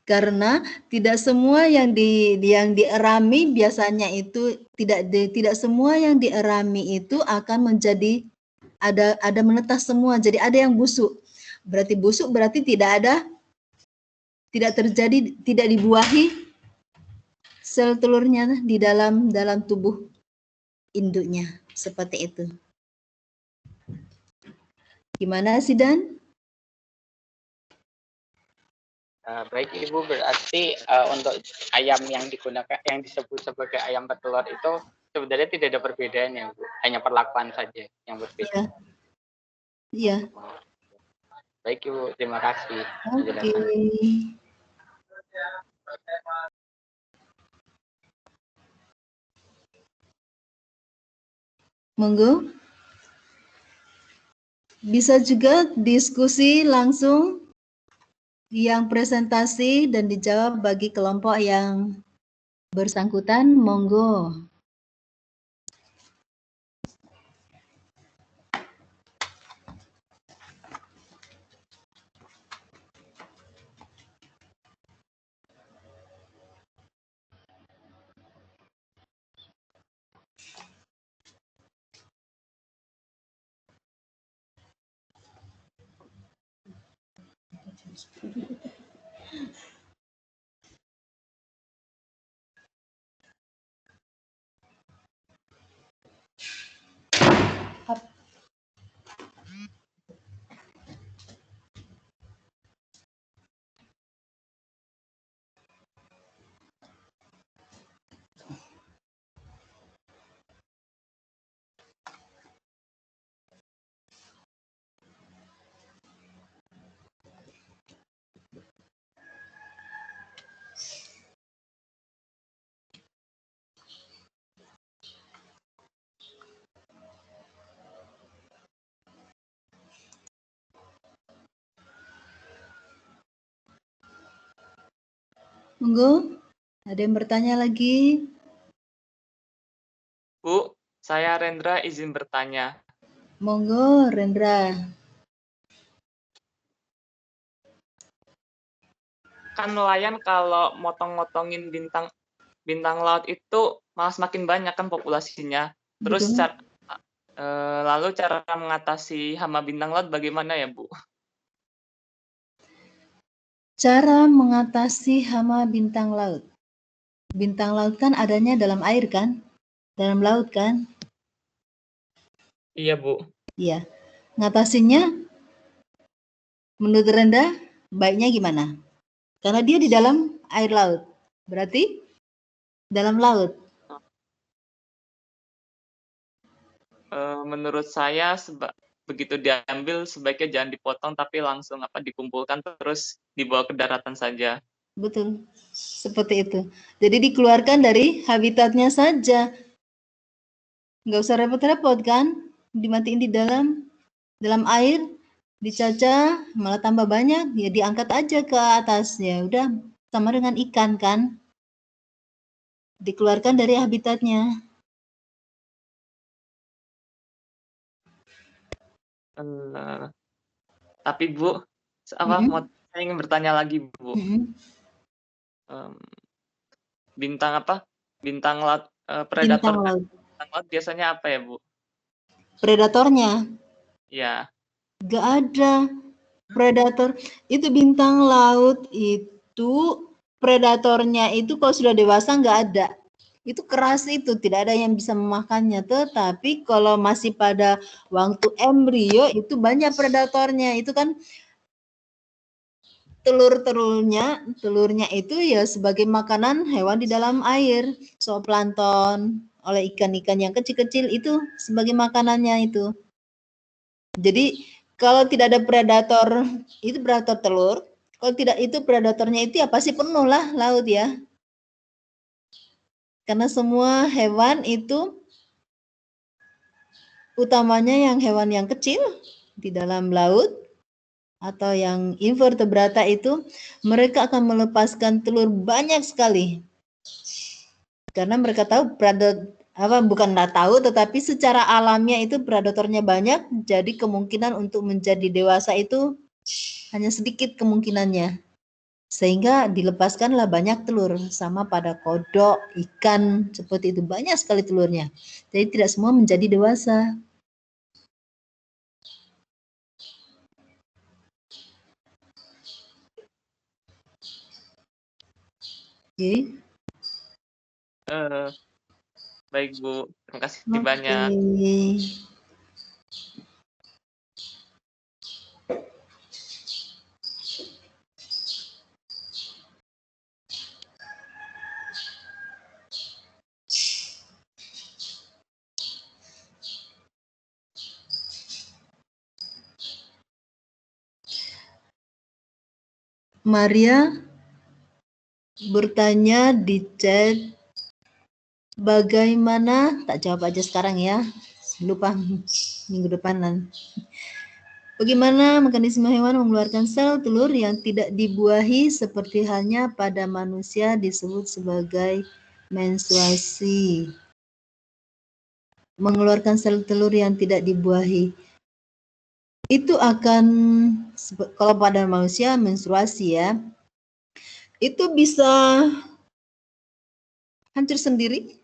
Karena tidak semua yang dierami biasanya itu tidak semua yang dierami itu akan menjadi ada menetas semua. Jadi ada yang busuk. Berarti busuk berarti tidak terjadi, tidak dibuahi sel telurnya di dalam tubuh induknya. Seperti itu. Gimana sih, Dan? Baik Ibu, berarti untuk ayam yang digunakan, yang disebut sebagai ayam petelur itu sebenarnya tidak ada perbedaan ya Bu, hanya perlakuan saja yang berbeda. Iya. Baik Ibu, terima kasih. Oke. Monggo. Bisa juga diskusi langsung yang presentasi dan dijawab bagi kelompok yang bersangkutan, monggo. Monggo, ada yang bertanya lagi? Bu, saya Rendra izin bertanya. Monggo, Rendra. Kan nelayan kalau motong-motongin bintang laut itu malah semakin banyak kan populasinya. Terus lalu cara mengatasi hama bintang laut bagaimana ya, Bu? Cara mengatasi hama bintang laut. Bintang laut kan adanya dalam air kan? Dalam laut kan? Iya, Bu. Iya. Ngatasinya menurut Rendra baiknya gimana? Karena dia di dalam air laut. Berarti dalam laut. Menurut saya begitu diambil sebaiknya jangan dipotong tapi langsung dikumpulkan terus dibawa ke daratan saja. Betul. Seperti itu. Jadi dikeluarkan dari habitatnya saja. Nggak usah repot-repot kan? Dimatiin di dalam air, dicacah, malah tambah banyak, ya diangkat aja ke atas. Ya udah sama dengan ikan kan? Dikeluarkan dari habitatnya. Tapi Bu, saya ingin bertanya lagi Bu. Bintang laut predator bintang laut biasanya apa ya Bu? Predatornya? Ya. Gak ada predator. Itu bintang laut itu predatornya itu kalau sudah dewasa nggak ada. Itu keras, itu tidak ada yang bisa memakannya. Tetapi kalau masih pada waktu embrio itu banyak predatornya. Itu kan telurnya itu ya sebagai makanan hewan di dalam air, zooplankton, oleh ikan-ikan yang kecil-kecil itu sebagai makanannya itu. Jadi kalau tidak ada predator, itu predator telur. Kalau tidak itu predatornya itu ya pasti penuh lah laut ya. Karena semua hewan itu utamanya yang hewan yang kecil di dalam laut atau yang invertebrata itu mereka akan melepaskan telur banyak sekali. Karena mereka tahu bukanlah tahu tetapi secara alamiah itu predatornya banyak, jadi kemungkinan untuk menjadi dewasa itu hanya sedikit kemungkinannya. Sehingga dilepaskanlah banyak telur, sama pada kodok, ikan, seperti itu banyak sekali telurnya. Jadi tidak semua menjadi dewasa. Oke. Baik Bu, terima kasih banyak. Maria bertanya di chat, bagaimana, tak jawab aja sekarang ya, lupa minggu depan. Bagaimana mekanisme hewan mengeluarkan sel telur yang tidak dibuahi seperti halnya pada manusia disebut sebagai menstruasi. Mengeluarkan sel telur yang tidak dibuahi. Itu akan, kalau pada manusia menstruasi ya, itu bisa hancur sendiri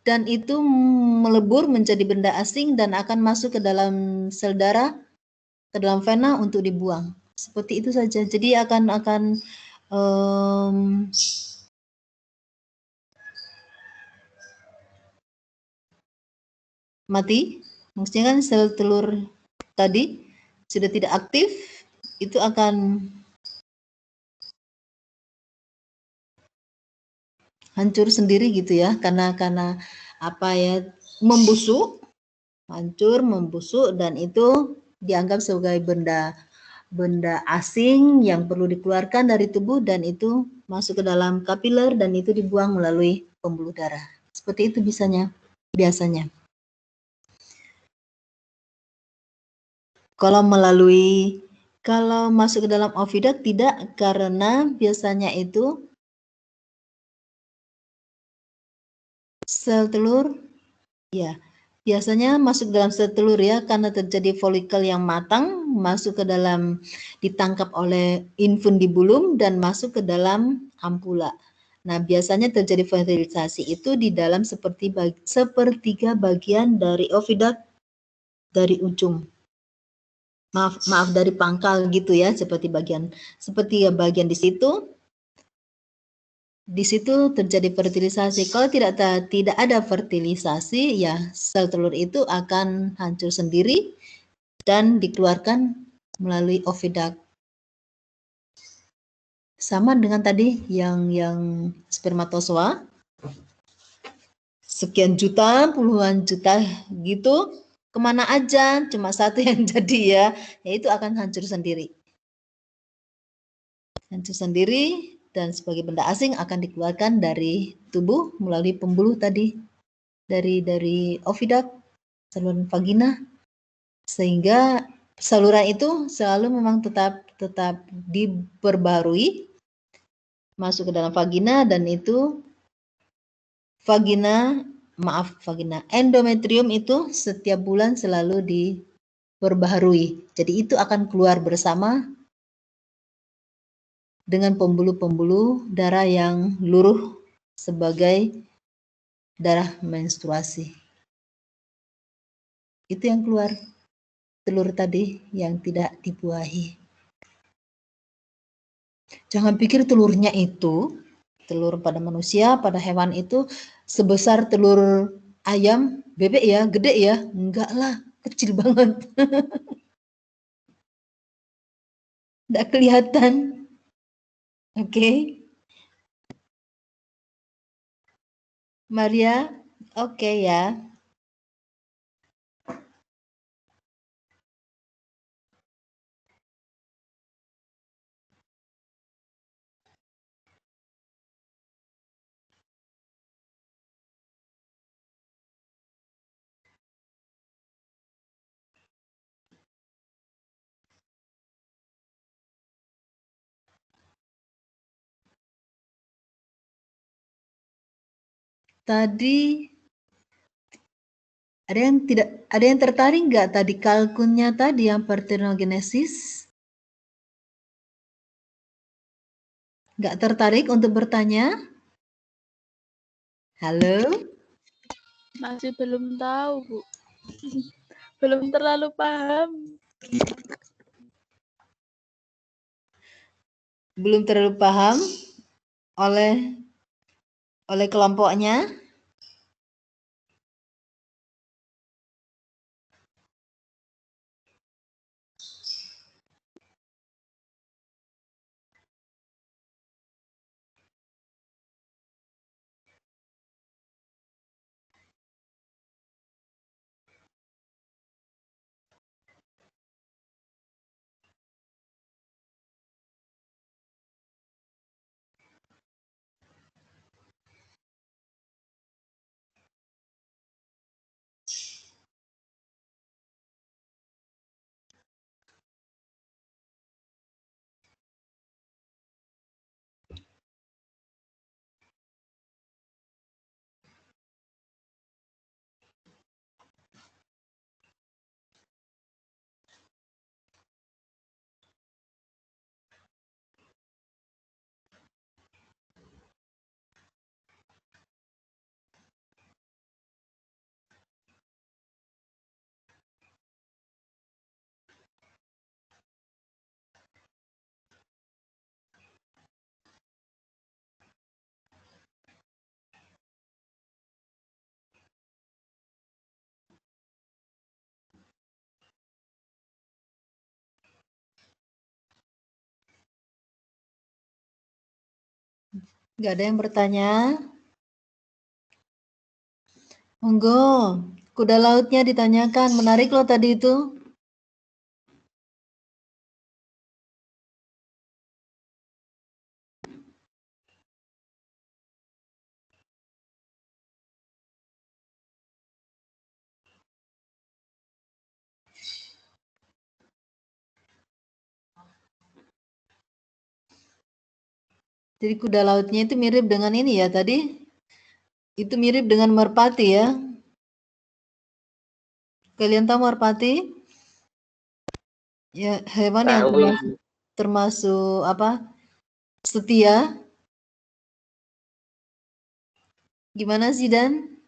dan itu melebur menjadi benda asing dan akan masuk ke dalam sel darah, ke dalam vena untuk dibuang. Seperti itu saja. Jadi akan mati. Maksudnya kan sel telur tadi sudah tidak aktif, itu akan hancur sendiri gitu ya, karena apa ya, membusuk, hancur, membusuk, dan itu dianggap sebagai benda asing yang perlu dikeluarkan dari tubuh dan itu masuk ke dalam kapiler dan itu dibuang melalui pembuluh darah. Seperti itu biasanya. Kalau masuk ke dalam oviduct tidak, karena biasanya itu sel telur ya biasanya masuk dalam sel telur ya, karena terjadi folikel yang matang masuk ke dalam, ditangkap oleh infundibulum dan masuk ke dalam ampula. Nah, biasanya terjadi fertilisasi itu di dalam sepertiga bagian dari oviduct, dari ujung. Maaf dari pangkal gitu ya, sepertiga bagian di situ terjadi fertilisasi. Kalau tidak ada fertilisasi, ya sel telur itu akan hancur sendiri dan dikeluarkan melalui oviduct. Sama dengan tadi yang spermatozoa, sekian juta, puluhan juta gitu, kemana aja, cuma satu yang jadi ya, yaitu akan hancur sendiri. Hancur sendiri dan sebagai benda asing akan dikeluarkan dari tubuh melalui pembuluh tadi, dari oviduct, saluran vagina, sehingga saluran itu selalu memang tetap diperbarui, masuk ke dalam vagina, dan itu endometrium itu setiap bulan selalu diperbaharui. Jadi itu akan keluar bersama dengan pembuluh-pembuluh darah yang luruh sebagai darah menstruasi. Itu yang keluar, telur tadi yang tidak dibuahi. Jangan pikir telurnya itu, telur pada manusia, pada hewan itu sebesar telur ayam, bebek ya, gede ya. Enggak lah, kecil banget. Enggak kelihatan. Oke. Maria, oke ya. Tadi ada yang tertarik nggak tadi kalkunnya tadi yang parthenogenesis? Nggak tertarik untuk bertanya? Halo? Masih belum tahu, Bu. Belum terlalu paham. Belum terlalu paham? oleh kelompoknya. Nggak ada yang bertanya? Monggo, kuda lautnya ditanyakan. Menarik loh tadi itu. Jadi kuda lautnya itu mirip dengan ini ya tadi. Itu mirip dengan merpati ya. Kalian tahu merpati? Ya, hewan yang termasuk apa? Setia. Gimana sih Dan?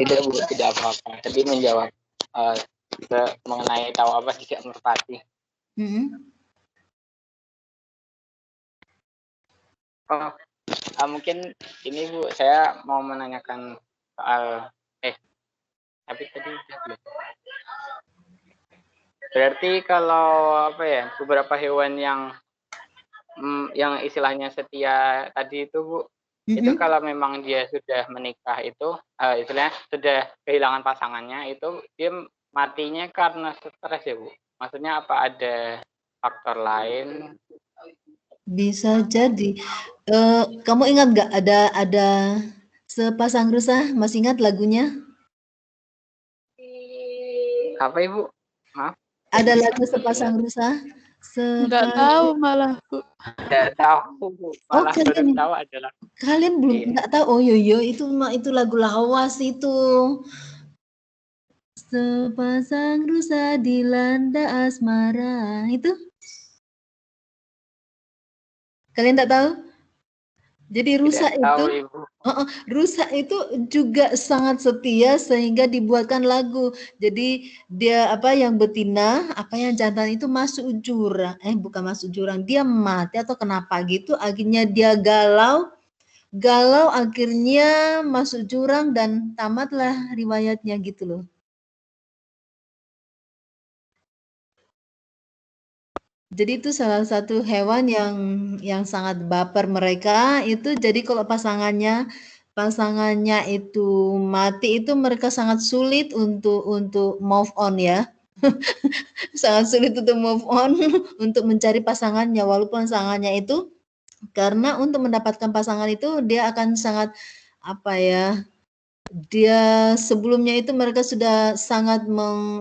Tidak Bu, tidak apa-apa. Tadi menjawab mengenai tahu apa sih merpati. Oh, mungkin ini Bu, saya mau menanyakan soal tapi tadi berarti kalau apa ya, beberapa hewan yang istilahnya setia tadi itu Bu, itu kalau memang dia sudah menikah itu istilahnya sudah kehilangan pasangannya, itu dia matinya karena stres ya Bu? Maksudnya apa ada faktor lain? Bisa jadi. Kamu ingat nggak ada sepasang rusa? Masih ingat lagunya? Apa Ibu? Maaf. Ada lagu sepasang rusa? Nggak tahu malah Bu. Tidak tahu Bu. Malah baru tahu adalah. Kalian belum nggak tahu? Oh yo itu lagu lawas itu. Sepasang rusa dilanda asmara itu. Kalian nggak tahu? Jadi rusa itu juga sangat setia sehingga dibuatkan lagu. Jadi dia yang betina, yang jantan itu masuk jurang. Bukan masuk jurang, dia mati atau kenapa gitu. Akhirnya dia galau akhirnya masuk jurang dan tamatlah riwayatnya gitu loh. Jadi itu salah satu hewan yang sangat baper mereka itu. Jadi kalau pasangannya itu mati itu mereka sangat sulit untuk move on ya. Sangat sulit untuk move on untuk mencari pasangannya, walaupun pasangannya itu karena untuk mendapatkan pasangan itu dia akan sangat dia sebelumnya itu mereka sudah sangat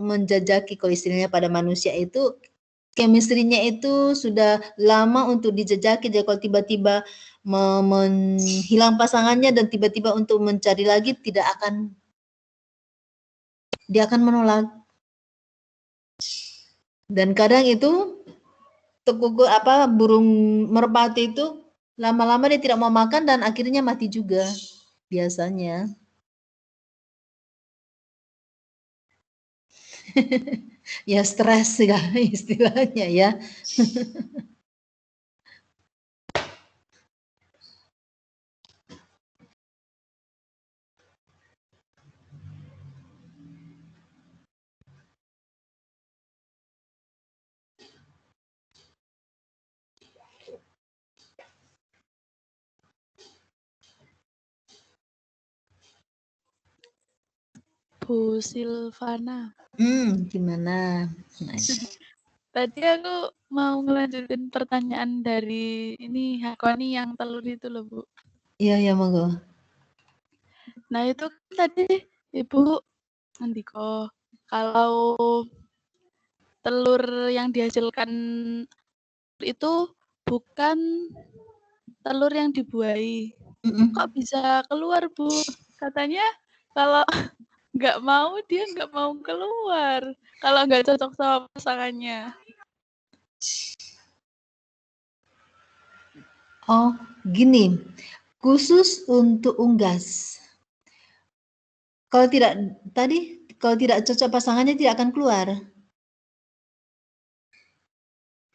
menjajaki, kalau istilahnya pada manusia itu chemistry-nya itu sudah lama untuk dijajaki. Jadi kalau tiba-tiba menghilang pasangannya dan tiba-tiba untuk mencari lagi, dia akan menolak. Dan kadang itu burung merpati itu lama-lama dia tidak mau makan dan akhirnya mati juga biasanya. Ya stres ya istilahnya ya. Bu Silvana. Gimana? Tadi aku mau ngelanjutin pertanyaan dari ini Hakoni yang telur itu loh, Bu. Iya, monggo. Nah, itu kan tadi Ibu Andiko, kalau telur yang dihasilkan itu bukan telur yang dibuahi. Kok bisa keluar, Bu? Katanya kalau nggak mau, dia nggak mau keluar. Kalau nggak cocok sama pasangannya. Oh, gini. Khusus untuk unggas. Kalau tidak cocok pasangannya tidak akan keluar.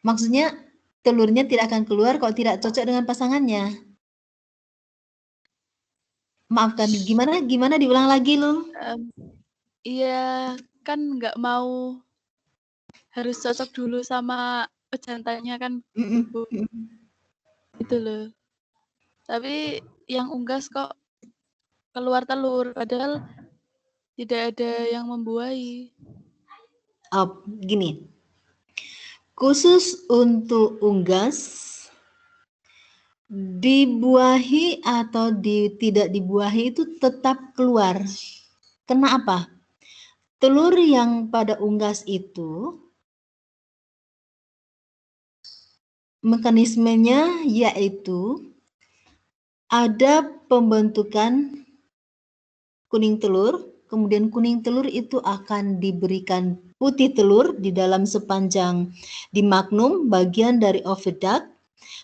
Maksudnya telurnya tidak akan keluar kalau tidak cocok dengan pasangannya. Maafkan, gimana diulang lagi lu? Iya, kan nggak mau harus cocok dulu sama pejantannya kan, Bu. Itu loh. Tapi yang unggas kok keluar telur, padahal tidak ada yang membuahi. Oh, gini. Khusus untuk unggas, dibuahi atau tidak dibuahi itu tetap keluar. Kenapa? Telur yang pada unggas itu mekanismenya yaitu ada pembentukan kuning telur, kemudian kuning telur itu akan diberikan putih telur di dalam sepanjang di magnum bagian dari oviduct,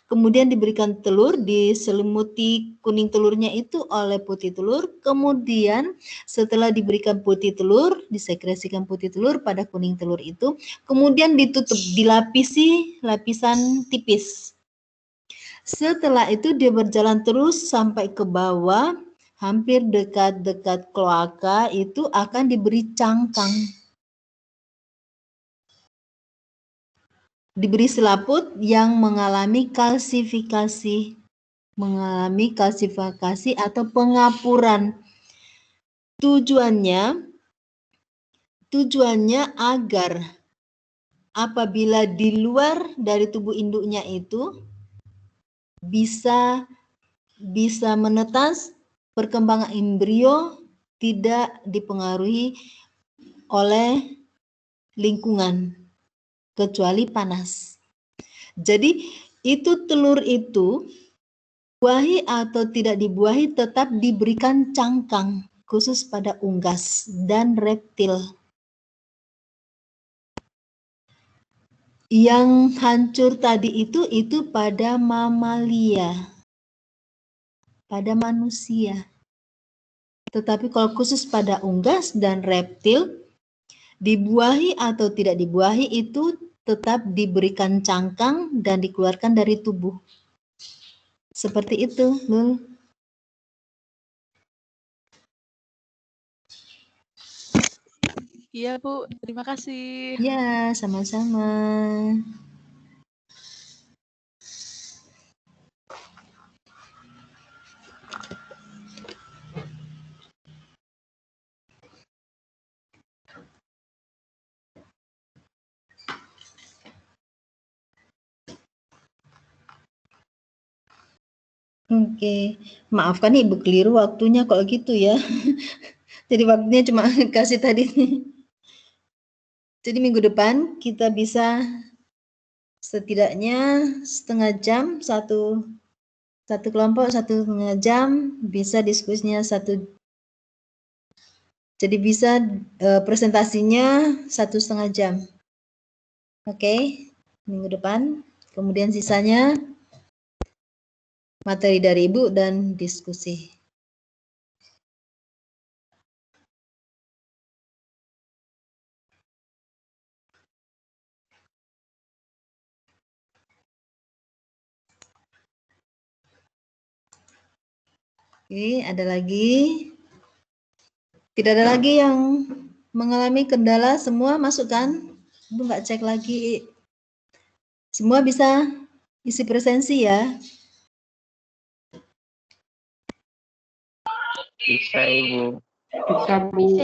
kemudian diberikan telur, diselimuti kuning telurnya itu oleh putih telur, kemudian setelah diberikan putih telur, disekresikan putih telur pada kuning telur itu, kemudian ditutup, dilapisi lapisan tipis. Setelah itu dia berjalan terus sampai ke bawah, hampir dekat-dekat kloaka itu akan diberi cangkang. Diberi selaput yang mengalami kalsifikasi atau pengapuran. Tujuannya agar apabila di luar dari tubuh induknya itu bisa menetas, perkembangan embrio tidak dipengaruhi oleh lingkungan kecuali panas. Jadi itu telur itu dibuahi atau tidak dibuahi tetap diberikan cangkang khusus pada unggas dan reptil. Yang hancur tadi itu pada mamalia, pada manusia. Tetapi kalau khusus pada unggas dan reptil, dibuahi atau tidak dibuahi itu tetap diberikan cangkang dan dikeluarkan dari tubuh. Seperti itu, Lul. Iya, Bu. Terima kasih. Ya, sama-sama. Oke, maafkan Ibu keliru waktunya kalau gitu ya. Jadi waktunya cuma kasih tadi. Jadi minggu depan kita bisa setidaknya setengah jam, satu kelompok 1,5 jam, bisa diskusinya jadi bisa presentasinya 1,5 jam. Oke, minggu depan. Kemudian sisanya materi dari Ibu dan diskusi. Oke, ada lagi? Tidak ada lagi yang mengalami kendala, semua masuk kan? Ibu nggak cek lagi. Semua bisa isi presensi ya? Bisa, Ibu. Bisa, Bu.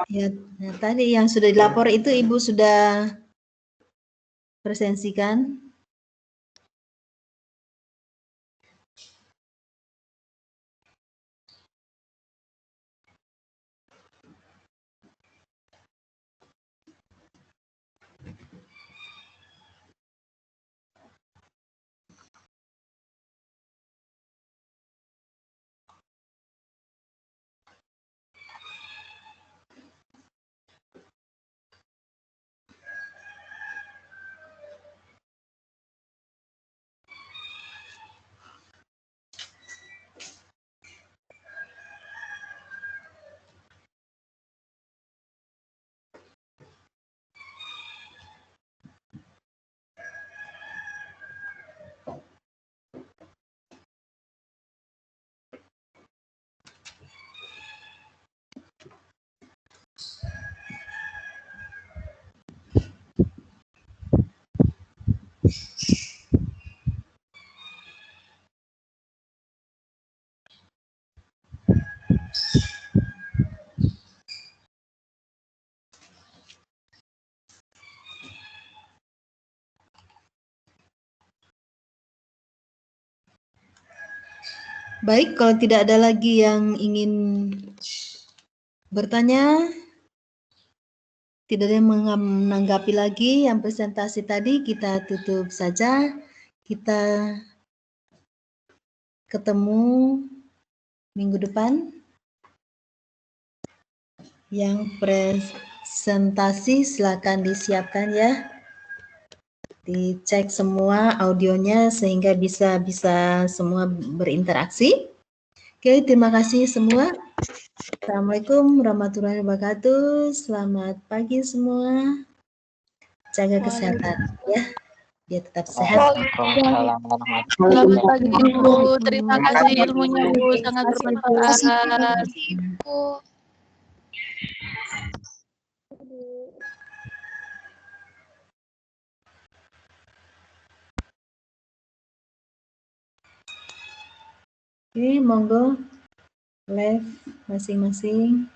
Ya, nah, tadi yang sudah dilapor itu Ibu sudah presensikan? Baik, kalau tidak ada lagi yang ingin bertanya, tidak ada yang menanggapi lagi yang presentasi tadi, kita tutup saja. Kita ketemu minggu depan. Yang presentasi silakan disiapkan ya. Dicek semua audionya sehingga bisa semua berinteraksi. Oke, terima kasih semua. Assalamualaikum warahmatullahi wabarakatuh. Selamat pagi semua. Jaga kesehatan ya. Biar tetap sehat. Waalaikumsalam warahmatullahi Selamat pagi wabarakatuh. Bu, terima kasih ilmunya Bu, sangat bermanfaat. Bu. Oke, monggo live masing-masing.